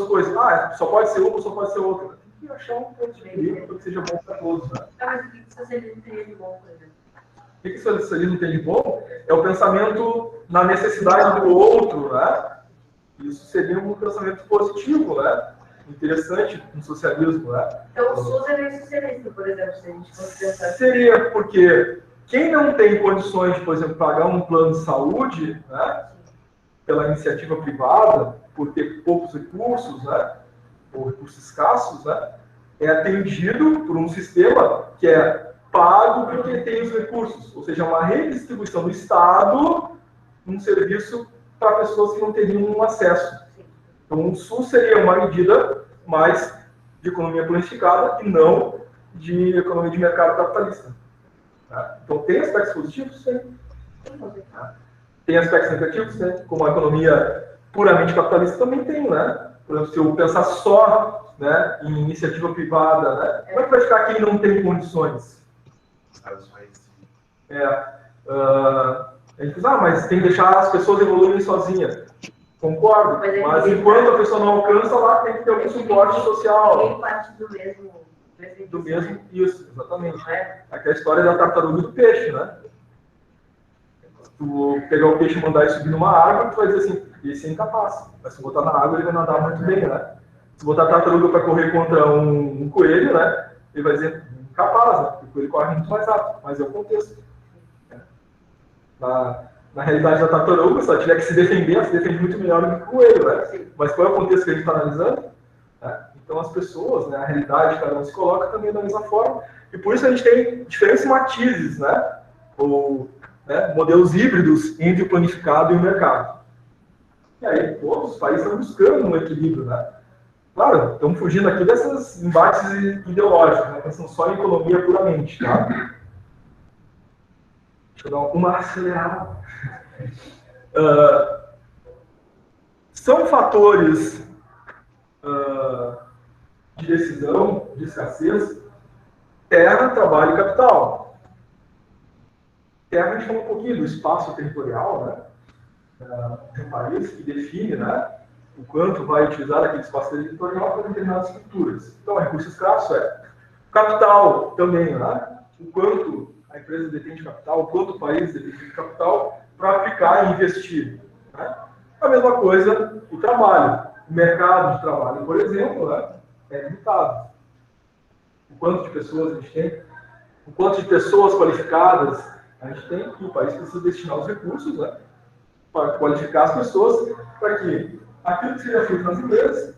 coisas. Ah, só pode ser uma ou só pode ser outra. Tem que achar um ponto de equilíbrio para que seja bom para todos. Né? Mas o que o socialismo teria de bom, por exemplo? O que o socialismo tem de bom é o pensamento na necessidade do outro. Né? Isso seria um pensamento positivo, né? Interessante no socialismo, né? Então o SUS é meio socialista, por exemplo, se a gente fosse pensar. Seria porque quem não tem condições de, por exemplo, pagar um plano de saúde, né, pela iniciativa privada, por ter poucos recursos, né, ou recursos escassos, né, é atendido por um sistema que é pago porque tem os recursos, ou seja, uma redistribuição do Estado num serviço para pessoas que não teriam acesso. Então, o SUS seria uma medida mais de economia planificada e não de economia de mercado capitalista. Tá? Então, tem aspectos positivos? Sim. Tem aspectos negativos? Sim. Como a economia puramente capitalista também tem, né? Por exemplo, se eu pensar só, né, em iniciativa privada, né? Como é que vai ficar quem não tem condições? A gente diz, mas tem que deixar as pessoas evoluírem sozinhas. Concordo, mas enquanto a pessoa não alcança, lá tem que ter algum suporte social. Tem parte do mesmo. Isso, exatamente. Aquela história da tartaruga e do peixe, né? Tu pegar o peixe e mandar ele subir numa água, tu vai dizer assim, esse é incapaz. Mas se botar na água, ele vai nadar muito bem, né? Se botar a tartaruga para correr contra um coelho, né? Ele vai dizer, incapaz, né? Porque o coelho corre muito mais rápido, mas é o contexto. Na realidade da tartaruga, se ela tiver que se defender, ela se defende muito melhor do que o coelho, né? Mas qual é o contexto que a gente está analisando? Então as pessoas, né, a realidade, cada um se coloca também da mesma forma, e por isso a gente tem diferentes matizes, né? Ou modelos híbridos entre o planificado e o mercado. E aí todos os países estão buscando um equilíbrio, né? Claro, estamos fugindo aqui desses embates ideológicos, né? Pensando só em economia puramente, tá? Deixa eu dar uma acelerada. São fatores de decisão, de escassez, terra, trabalho e capital. Terra, a gente fala um pouquinho do espaço territorial, né, de um país, que define, né, o quanto vai utilizar aquele espaço territorial para determinadas estruturas. Então, recurso escasso capital também, né, o quanto a empresa detém de capital, o quanto o país detém de capital para aplicar e investir. Né? A mesma coisa o trabalho. O mercado de trabalho, por exemplo, né, é limitado. O quanto de pessoas a gente tem, o quanto de pessoas qualificadas a gente tem, e o país precisa destinar os recursos, né, para qualificar as pessoas, para que aquilo que seja feito nas empresas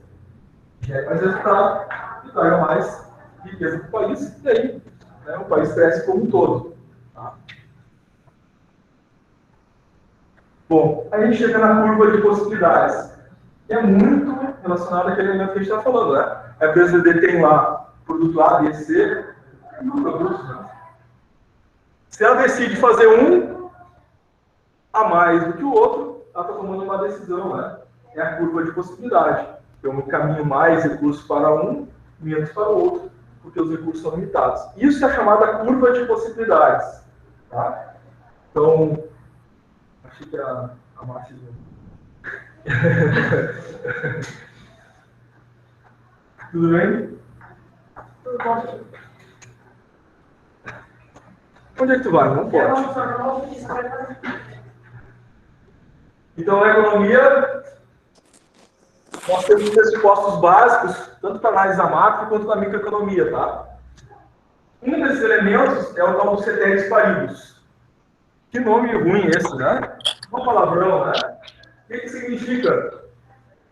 gere mais resultado e traga mais riqueza para o país, e aí, né, o país cresce como um todo. Tá? Bom, aí a gente chega na curva de possibilidades. E é muito relacionado àquele elemento que a gente está falando, né? A empresa detém lá produto A, B, C, e um produto, né? Se ela decide fazer um a mais do que o outro, ela está tomando uma decisão, né? É a curva de possibilidade. Eu encaminho mais recursos para um, menos para o outro, porque os recursos são limitados. Isso é chamada curva de possibilidades. Tá? Então, acho que a Márcia... Tudo bem? Tudo bom. Onde é que tu vai? Não pode. Então, na economia, nós temos pressupostos básicos, tanto para análise da macro quanto na microeconomia, tá? Um desses elementos é o tal do ceteris paribus. Que nome ruim esse, né? Um palavrão, né? O que significa?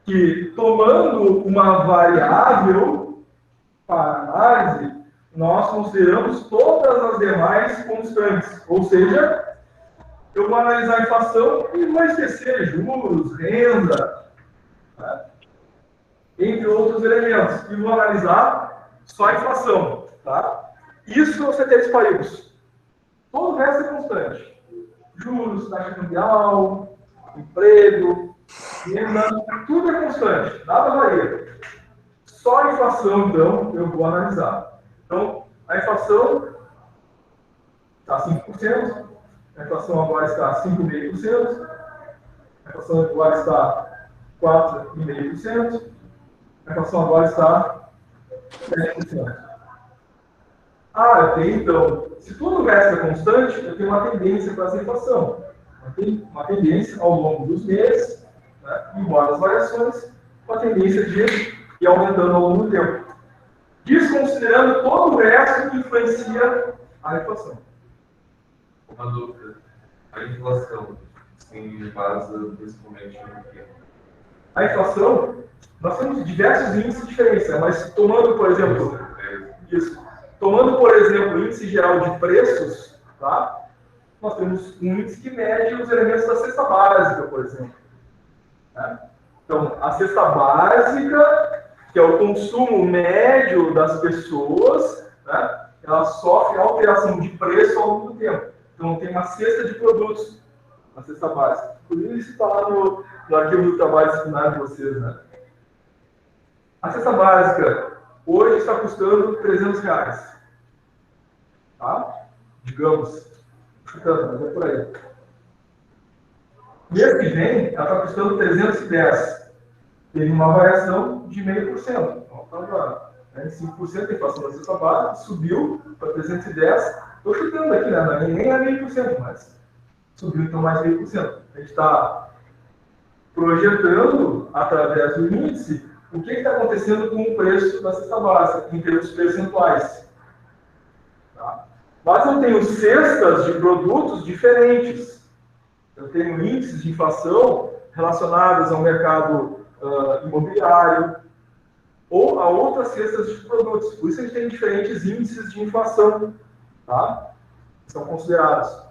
Que, tomando uma variável para análise, nós consideramos todas as demais constantes. Ou seja, eu vou analisar a inflação e vou esquecer juros, renda, né? Entre outros elementos. E vou analisar só a inflação. Tá? Isso é o ceteris paribus. Todo o resto é constante. Juros, taxa cambial, emprego, renda, tudo é constante, nada varia. Só a inflação, então, eu vou analisar. Então, a inflação está 5%, a inflação agora está 5,5%, a inflação agora está 4,5%, a inflação agora está 7%. Eu tenho, então, se tudo o resto é constante, eu tenho uma tendência para essa inflação. Eu tenho uma tendência ao longo dos meses, né, embora as variações, uma tendência de ir aumentando ao longo do tempo. Desconsiderando todo o resto que influencia a inflação. Uma dúvida. A inflação se basa principalmente no quê? A inflação, nós temos diversos índices diferentes, mas tomando, por exemplo, o índice geral de preços, tá? Nós temos um índice que mede os elementos da cesta básica, por exemplo. Né? Então, a cesta básica, que é o consumo médio das pessoas, né? Ela sofre alteração de preço ao longo do tempo. Então, tem uma cesta de produtos na cesta básica. Inclusive, isso está lá no arquivo do trabalho disciplinar de vocês. Né? A cesta básica hoje está custando R$300. Tá? Digamos, chutando, mas é por aí. Mês que vem, ela está custando 310. Teve uma variação de 0,5%. Então, estava 5% a inflação da cesta básica, subiu para 310. Estou chutando aqui, né? Nem é 0,5%, mas subiu então mais 0,5%. A gente está projetando, através do índice, o que está acontecendo com o preço da cesta básica, em termos percentuais. Tá? Mas eu tenho cestas de produtos diferentes. Eu tenho índices de inflação relacionados ao mercado imobiliário ou a outras cestas de produtos. Por isso a gente tem diferentes índices de inflação, tá? Que são considerados.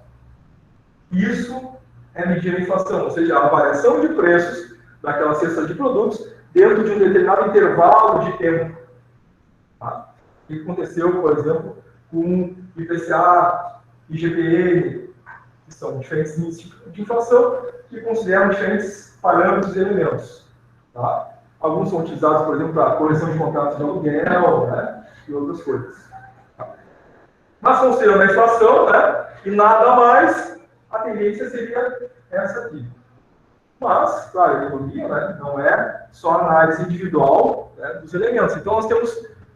Isso é medir a inflação, ou seja, a variação de preços daquela cesta de produtos dentro de um determinado intervalo de tempo. Tá? O que aconteceu, por exemplo, com IPCA, IGPM, que são diferentes índices de inflação que consideram diferentes parâmetros e elementos. Tá? Alguns são utilizados, por exemplo, para correção de contratos de aluguel, né? E outras coisas. Mas considerando a inflação, né? E nada mais, a tendência seria essa aqui. Mas, claro, a economia, né, não é só a análise individual, né, dos elementos. Então, nós temos,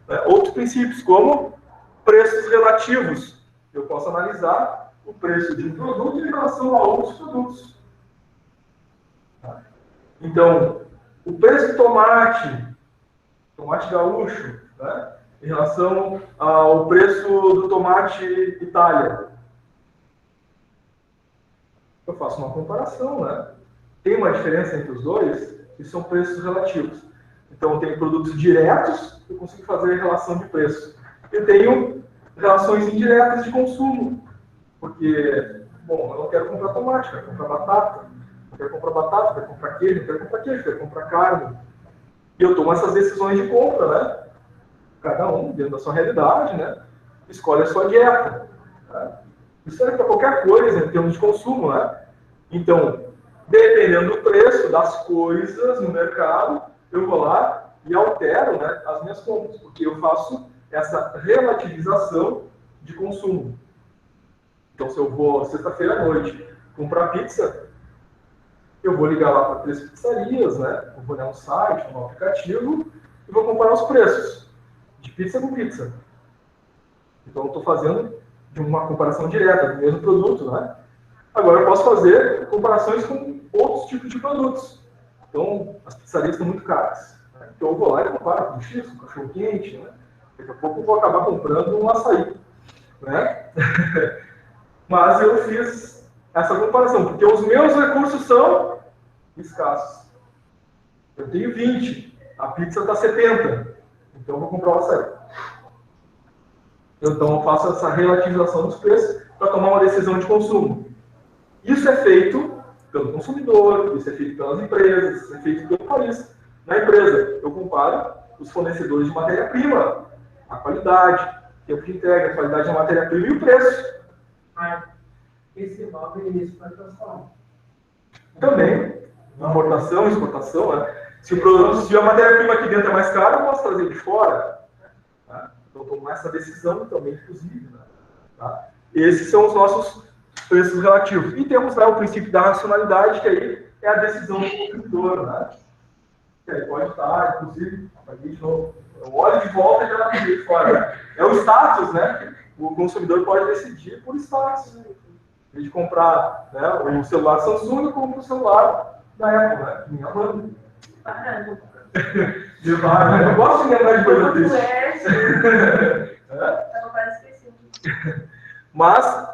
né, outros princípios, como preços relativos. Eu posso analisar o preço de um produto em relação a outros produtos. Então, o preço do tomate gaúcho, né, em relação ao preço do tomate Itália. Eu faço uma comparação, né? Tem uma diferença entre os dois, e são preços relativos. Então, eu tenho produtos diretos, eu consigo fazer a relação de preço. Eu tenho relações indiretas de consumo, porque, bom, eu não quero comprar tomate, eu quero comprar batata, eu quero comprar batata, eu quero comprar queijo, eu quero comprar queijo, eu quero comprar carne. E eu tomo essas decisões de compra, né? Cada um, dentro da sua realidade, né? Escolhe a sua dieta. Né? Isso serve para qualquer coisa, em termos de consumo, né? Então, dependendo do preço das coisas no mercado, eu vou lá e altero, né, as minhas compras, porque eu faço essa relativização de consumo. Então, se eu vou sexta-feira à noite comprar pizza, eu vou ligar lá para 3 pizzarias, né? Eu vou olhar um site, um aplicativo, e vou comparar os preços de pizza com pizza. Então, eu estou fazendo de uma comparação direta do mesmo produto, né? Agora, eu posso fazer comparações com outros tipos de produtos. Então, as pizzarias estão muito caras. Né? Então, eu vou lá e comparo com X, com cachorro-quente, né? Daqui a pouco eu vou acabar comprando um açaí, né? Mas eu fiz essa comparação, porque os meus recursos são escassos. Eu tenho 20, a pizza está 70, então eu vou comprar o açaí. Então, eu faço essa relativização dos preços para tomar uma decisão de consumo. Isso é feito pelo consumidor, isso é feito pelas empresas, isso é feito pelo país. Na empresa, eu comparo os fornecedores de matéria-prima, a qualidade, tempo de entrega, a qualidade da matéria-prima e o preço. Esse envolve exportação. Também, importação, exportação. Né? Se a matéria-prima aqui dentro é mais cara, eu posso trazer de fora. Né? Então, tomar essa decisão também, inclusive. Né? Tá? Esses são os nossos preços relativos. E temos lá o princípio da racionalidade, que aí é a decisão do consumidor. Né? Que aí pode estar, inclusive, eu olho de volta e já de fora. Né? É o status, né? O consumidor pode decidir por status. De comprar, né, o celular Samsung, eu compro o celular da Apple, né? Minha mãe. Eu gosto de lembrar de coisa triste. Mas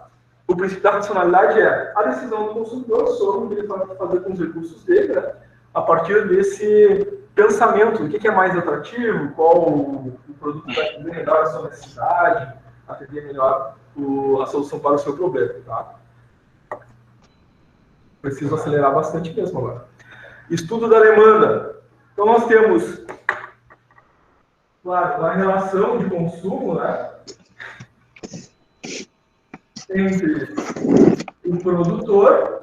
o princípio da racionalidade é a decisão do consumidor sobre o que ele vai fazer com os recursos dele, né? A partir desse pensamento, o que é mais atrativo, qual o produto vai atender melhor a sua necessidade, atender melhor a solução para o seu problema, tá? Preciso acelerar bastante mesmo agora. Estudo da demanda. Então, nós temos, claro, a relação de consumo, né, entre o produtor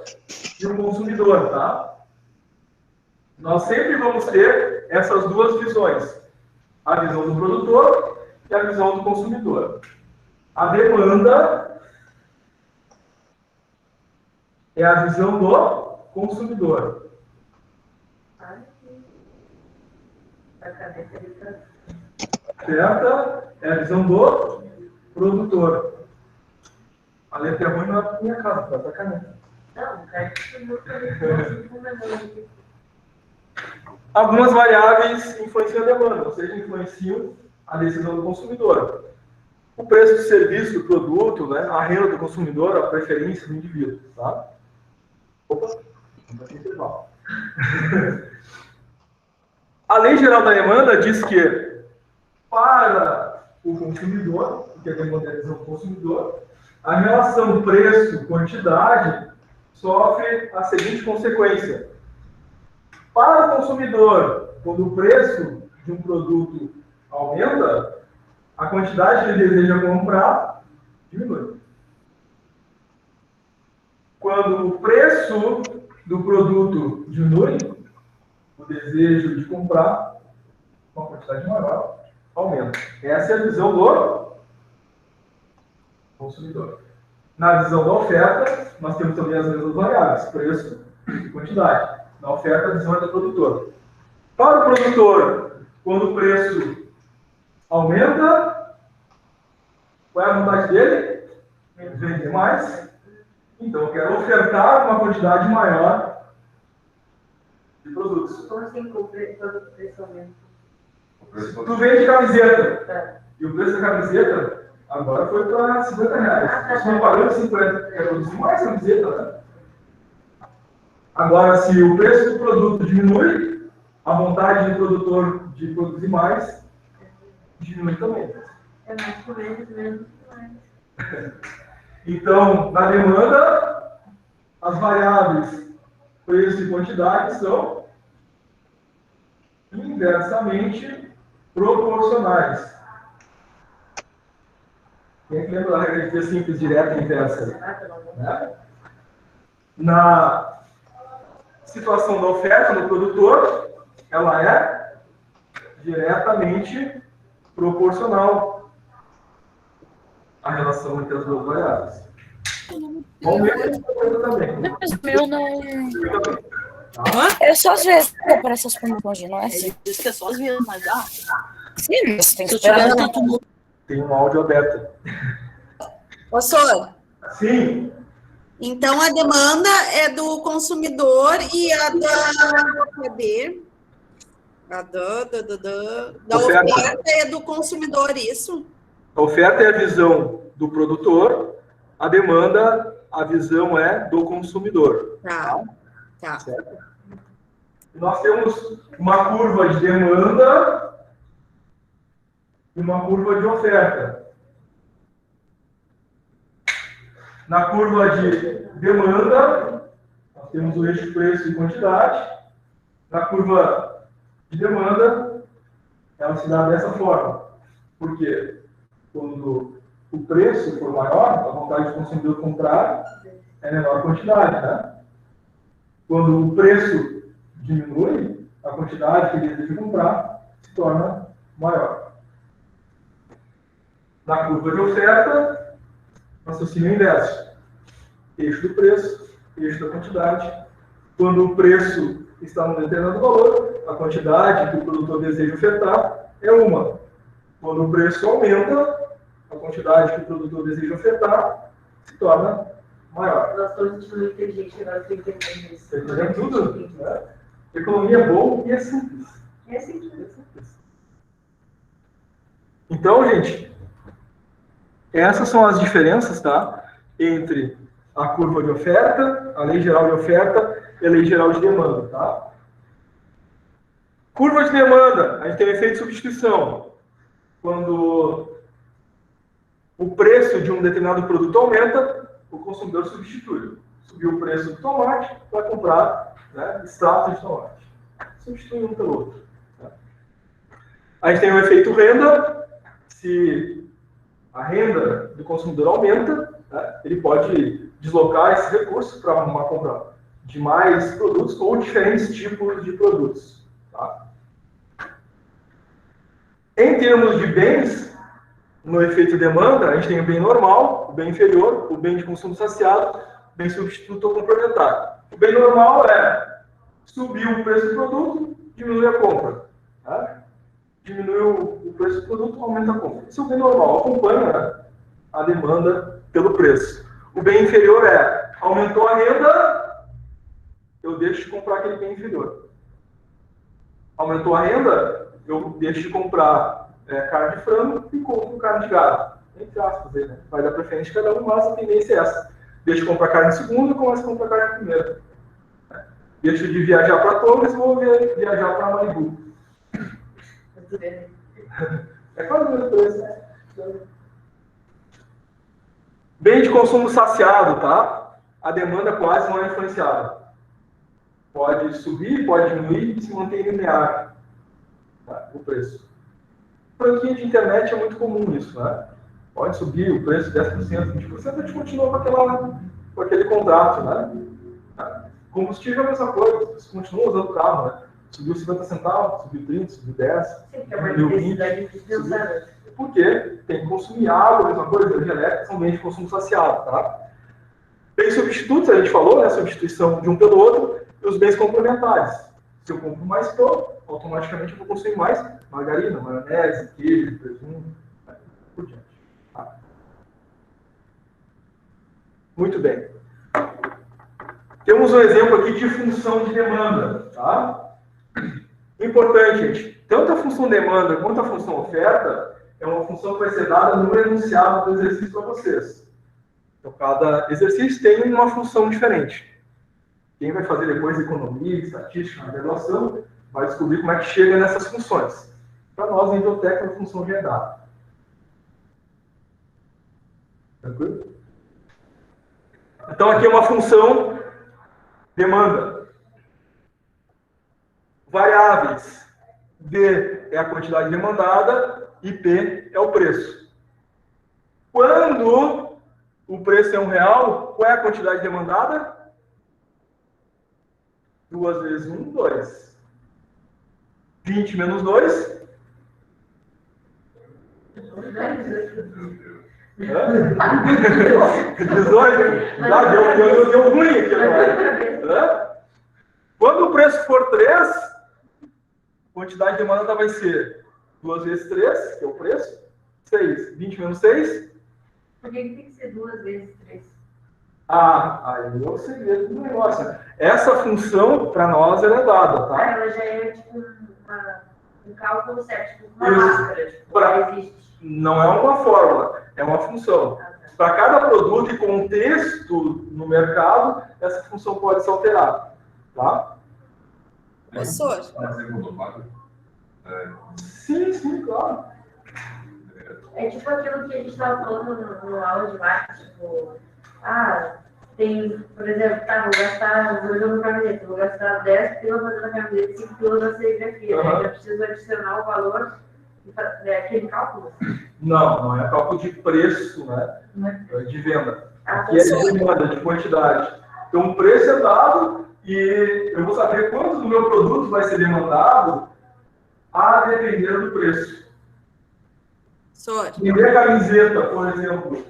e o consumidor, tá? Nós sempre vamos ter essas duas visões. A visão do produtor e a visão do consumidor. A demanda é a visão do consumidor. Certa é a visão do produtor. A letra é ruim na minha casa, vai pra caneta. Não, cara, Algumas variáveis influenciam a demanda, ou seja, influenciam a decisão do consumidor. O preço do serviço, do produto, né, a renda do consumidor, a preferência do indivíduo. Tá? Opa, a Lei Geral da Demanda diz que para o consumidor, porque a demanda é a visão do consumidor, a relação preço-quantidade sofre a seguinte consequência. Para o consumidor, quando o preço de um produto aumenta, a quantidade que ele deseja comprar diminui. Quando o preço do produto diminui, o desejo de comprar uma quantidade maior aumenta. Essa é a visão do consumidor. Na visão da oferta, nós temos também as mesmas variáveis, preço e quantidade. Na oferta, a visão é do produtor. Para o produtor, quando o preço aumenta, qual é a vontade dele? Vender mais. Então, eu quero ofertar uma quantidade maior de produtos. Como assim, com o preço aumenta? Tu vende camiseta. E o preço da camiseta agora foi para R$50. Nós estamos pagando 50. Quer produzir mais camiseta, né? Agora, se o preço do produto diminui, a vontade do produtor de produzir mais diminui também. É mais que menos que mais. Então, na demanda, as variáveis preço e quantidade são inversamente proporcionais. Quem é que lembra da regra de T simples, direta e inversa? Né? Na situação da oferta no produtor, ela é diretamente proporcional à relação entre as duas variáveis. Vamos ver essa coisa também. Mas meu não. É só às vezes que aparece as promoções, não é assim? Diz que é só às vezes, mas Sim, mas tem que se eu esperar. tiver todo mundo. Tem um áudio aberto. Ô, Sor, Sim. então a demanda é do consumidor e a da cadê? A da oferta é do consumidor, isso? A oferta é a visão do produtor, a demanda, a visão é do consumidor. Tá. Certo? Nós temos uma curva de demanda e uma curva de oferta. Na curva de demanda, nós temos o eixo preço e quantidade. Na curva de demanda, ela se dá dessa forma. Por quê? Quando o preço for maior, a vontade do consumidor comprar é menor a quantidade, né? Quando o preço diminui, a quantidade que ele deseja comprar se torna maior. Na curva de oferta, raciocínio inverso. Eixo do preço, eixo da quantidade. Quando o preço está num determinado valor, a quantidade que o produtor deseja ofertar é uma. Quando o preço aumenta, a quantidade que o produtor deseja ofertar se torna maior. Nós todos somos muito inteligentes, agora estou entendendo isso. Está entendendo tudo? Né? Economia é bom e é simples. É simples. Então, gente, essas são as diferenças, tá? Entre a curva de oferta, a lei geral de oferta e a lei geral de demanda, tá? Curva de demanda, a gente tem o efeito de substituição. Quando o preço de um determinado produto aumenta, o consumidor substitui. Subiu o preço do tomate, vai comprar, né, extrato de tomate. Substitui um pelo outro. Tá? A gente tem o efeito renda. Se a renda do consumidor aumenta, né, ele pode deslocar esse recurso para uma compra de mais produtos ou diferentes tipos de produtos. Tá? Em termos de bens, no efeito demanda, a gente tem o bem normal, o bem inferior, o bem de consumo saciado, o bem substituto ou complementar. O bem normal é subir o preço do produto, diminui a compra. Tá? Diminuiu o preço do produto, aumenta a compra. Isso é o bem normal, acompanha, né, a demanda pelo preço. O bem inferior é, aumentou a renda, eu deixo de comprar aquele bem inferior. Aumentou a renda, eu deixo de comprar carne de frango e compro carne de gado. Entre aspas, né? Vai dar preferência de cada um, mas a tendência é essa. Deixo de comprar carne de segunda e começo a comprar carne de primeira. Deixo de viajar para Torres e vou viajar para Malibu. É quase o mesmo preço, né? Bem de consumo saciado, tá? A demanda quase não é influenciada. Pode subir, pode diminuir e se mantém linear, tá? O preço. Franquia de internet é muito comum isso, né? Pode subir o preço 10%, 20%, a gente continua com aquele contrato, né? Combustível é a mesma coisa, você continua usando o carro, né? Subiu 50 centavos, subiu 30, subiu 10, Sim, porque é uma subiu 20. necessidade dispensável. Porque tem que consumir água, a mesma coisa, energia elétrica, são bens de consumo saciado, tá? Bens substitutos, a gente falou, né? Substituição de um pelo outro, e os bens complementares. Se eu compro mais pão, automaticamente eu vou consumir mais margarina, maionese, queijo, presunto, por diante. Tá? Muito bem. Temos um exemplo aqui de função de demanda, tá? Importante, gente. Tanto a função demanda quanto a função oferta é uma função que vai ser dada no enunciado do exercício para vocês. Então, cada exercício tem uma função diferente. Quem vai fazer depois economia, estatística, na graduação, vai descobrir como é que chega nessas funções. Para nós, em biblioteca, a função já é dada. Tranquilo? Então, aqui é uma função demanda. Variáveis. D é a quantidade demandada e P é o preço. Quando o preço é R$1, qual é a quantidade demandada? 2 vezes 1, 2. 20 menos 2? Hã? 18? Deu ruim aqui agora. Quando o preço for 3, a quantidade demandada vai ser 2 vezes 3, que é o preço, 6. 20 menos 6? Por que tem que ser 2 vezes 3? Aí é o segredo do negócio. Essa função, para nós, ela é dada, tá? Ela já é tipo um cálculo certo, tipo uma máscara. Tipo, não existe. Não é uma fórmula, é uma função. Para cada produto e contexto no mercado, essa função pode ser alterada, tá? Professor? Sim, claro. É tipo aquilo que a gente estava falando no aula de marketing, tipo, tem, por exemplo, vou jogar uma camiseta, vou gastar 10 pila fazendo a camiseta, 5 pila na serigrafia, né? Eu preciso adicionar o valor, aquele cálculo? Não é cálculo de preço, né? De venda. Aqui é de demanda, de quantidade. Então, o preço é dado e eu vou saber quanto do meu produto vai ser demandado a depender do preço. Vender camiseta, por exemplo,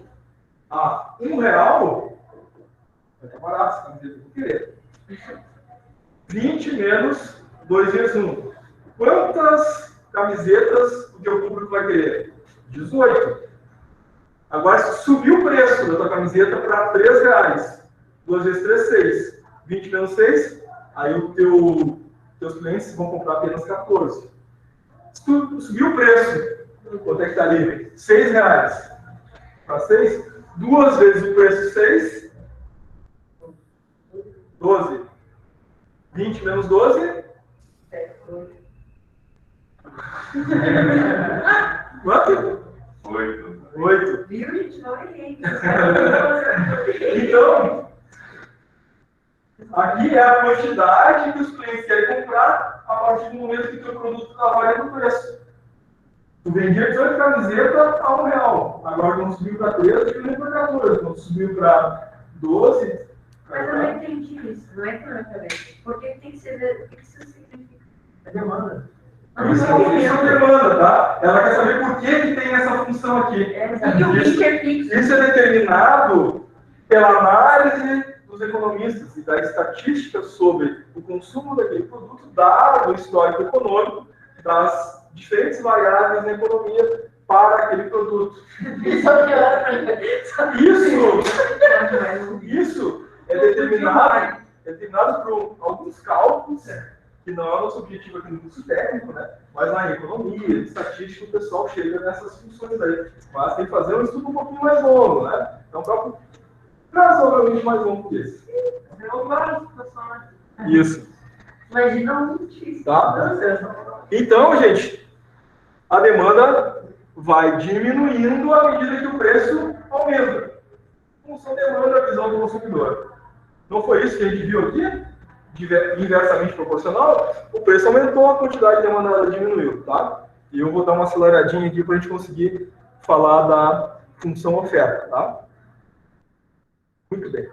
a R$1, vai estar barato essa camiseta, eu vou querer. 20 menos 2 vezes 1. Quantas camisetas o teu público vai querer? 18. Agora, se subir o preço da tua camiseta para R$3, 2 vezes 3, 6. 20 menos 6, aí teus clientes vão comprar apenas 14. Se tu subir o preço, quanto é que está ali? R$6. Para 6, 2 vezes o preço 6, 12. 20 menos 12? Quanto? 8. Viu, gente? Não errei. Então, aqui é a quantidade que os clientes querem comprar a partir do momento que o teu produto está valendo o preço. Tu vendia 18 camisetas a R$1. Agora, quando subiu para 13, tu vendeu para 14. Quando subiu para 12... Mas eu não entendi isso. Não é que eu não acabei. Por que tem que ser... O que isso significa? É demanda. Isso é uma função de demanda, tá? Ela quer saber por que tem essa função aqui. Isso é determinado pela análise dos economistas e da estatística sobre o consumo daquele produto, dado o histórico econômico das diferentes variáveis na economia para aquele produto. Isso é determinado por alguns cálculos, que não é o nosso objetivo aqui no curso técnico, né? Mas na economia, estatística, o pessoal chega nessas funções aí. Mas tem que fazer um estudo um pouquinho mais longo, né? É um cálculo razoavelmente mais longo que esse. Isso. Imagina um difícil. Tá? Então, gente, a demanda vai diminuindo à medida que o preço aumenta. Função demanda, visão do consumidor. Não foi isso que a gente viu aqui? Inversamente proporcional, o preço aumentou, a quantidade demandada diminuiu, tá? E eu vou dar uma aceleradinha aqui para a gente conseguir falar da função oferta, tá? Muito bem.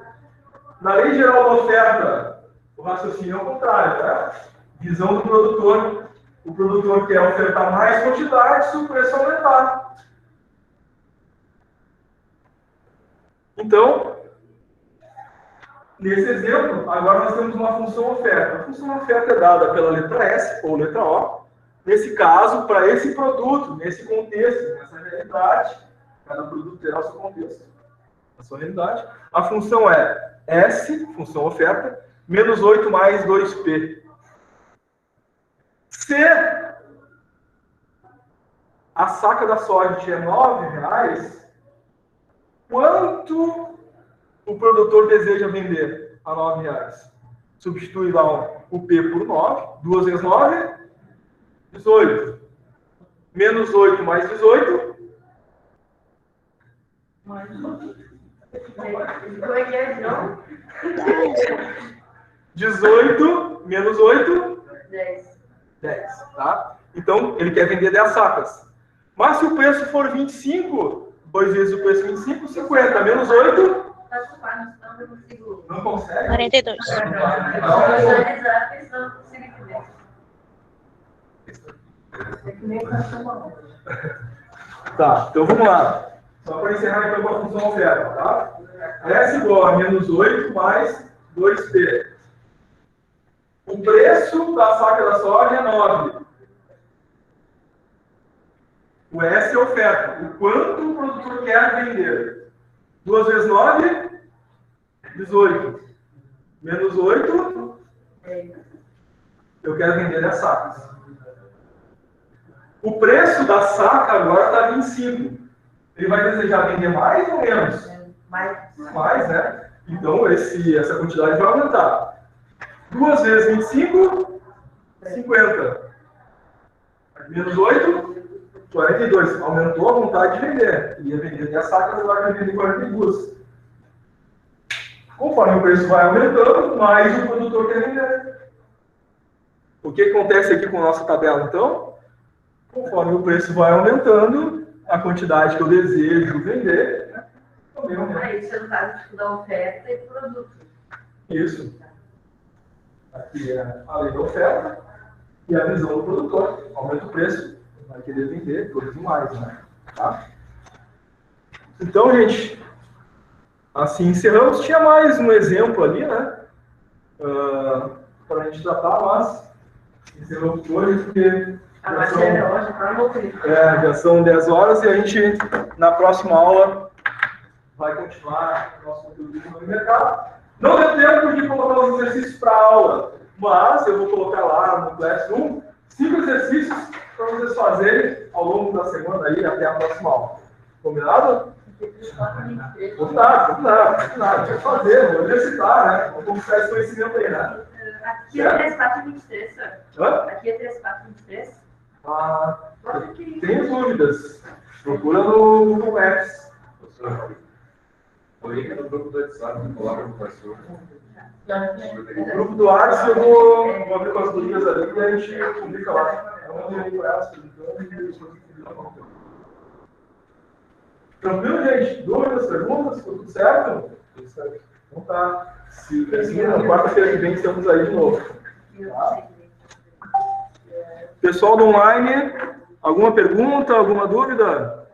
Na lei geral da oferta, o raciocínio é o contrário, tá? Visão do produtor. O produtor quer ofertar mais quantidade se o preço aumentar. Então, nesse exemplo, agora nós temos uma função oferta. A função oferta é dada pela letra S ou letra O. Nesse caso, para esse produto, nesse contexto, nessa realidade, cada produto terá o seu contexto, a sua realidade. A função é S, função oferta, menos 8 mais 2P. Se a saca da soja é R$9, quanto o produtor deseja vender a R$9? Substitui lá o P por 9. 2 vezes 9, 18. Menos 8 mais 18. Como é que é de novo? 18 menos 8. 10. 10, tá? Então, ele quer vender 10 sacas. Mas se o preço for 25, 2 vezes o preço 25, 50. Menos 8. Tá ocupado, senão eu não consigo. Não consegue? 42. Não consigo entender. É que nem cachorro. Tá, então vamos lá. Só para encerrar então com a função oferta, tá? S igual a menos 8 mais 2P. O preço da saca da soja é 9. O S é oferta. O quanto o produtor quer vender? 2 vezes 9, 18. Menos 8, eu quero vender 10 sacas. O preço da saca agora está 25. Ele vai desejar vender mais ou menos? Mais, né? Então, essa quantidade vai aumentar. 2 vezes 25, 50. Menos 8, 42. Aumentou a vontade de vender. Ia vender 10 sacas, agora vai vender 42. Conforme o preço vai aumentando, mais o produtor quer vender. O que acontece aqui com a nossa tabela, então? Conforme o preço vai aumentando, a quantidade que eu desejo vender também aumenta. Isso é no caso tipo, da oferta e do produto. Isso. Aqui é a lei da oferta e a visão do produtor. Aumenta o preço, vai querer vender, produzir mais, né? Tá? Então, gente, assim encerramos. Tinha mais um exemplo ali, né? Para a gente tratar, mas encerramos hoje porque já são 10 horas e a gente, na próxima aula, vai continuar o nosso conteúdo no mercado. Não deu tempo de colocar os exercícios para a aula, mas eu vou colocar lá no Classroom 5 exercícios para vocês fazerem ao longo da semana aí até a próxima aula. Combinado? Vou fazer, vou exercitar, né? Vou conquistar esse conhecimento aí, né? Aqui é 3423, senhor. Hã? Aqui é 3423. Tenho dúvidas. Procura no Google Maps. O link do grupo do WhatsApp, coloca no professor. O grupo do Arce eu vou abrir com as dúvidas ali e a gente publica lá. Tranquilo, gente? Dúvidas, perguntas? Tudo certo? Tudo certo. Então tá. Se assim, na quarta-feira que vem estamos aí de novo. Tá? Pessoal do online, alguma pergunta, alguma dúvida?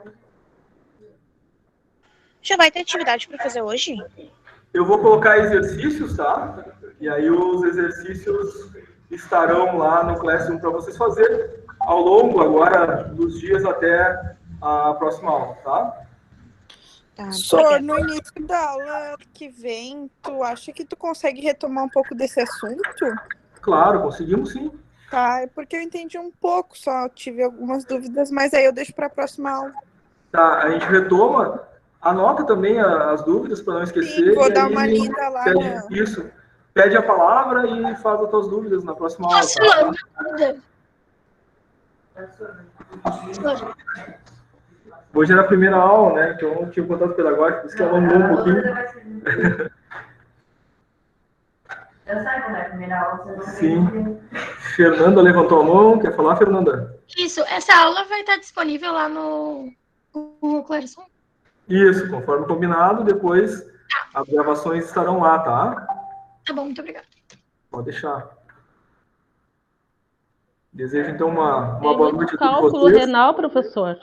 Já vai ter atividade para fazer hoje? Eu vou colocar exercícios, tá? E aí os exercícios estarão lá no Classroom para vocês fazerem ao longo agora dos dias até a próxima aula, tá? Só no início da aula que vem, tu acha que tu consegue retomar um pouco desse assunto? Claro, conseguimos sim. Tá, é porque eu entendi um pouco, só tive algumas dúvidas, mas aí eu deixo para a próxima aula. Tá, a gente retoma, anota também as dúvidas para não esquecer. Sim, vou dar uma lida lá. Isso, pede a palavra e faz as tuas dúvidas na próxima aula. Tá? Hoje era a primeira aula, né? Então eu tinha contato pedagógico, por isso que alongou um pouquinho. Eu sei como é a primeira aula. Sim. Fernanda levantou a mão. Quer falar, Fernanda? Isso. Essa aula vai estar disponível lá no Classroom? Isso. Conforme combinado, depois as gravações estarão lá, tá? Tá bom, muito obrigada. Pode deixar. Desejo, então, uma boa noite a todos cálculo vocês. renal, professor.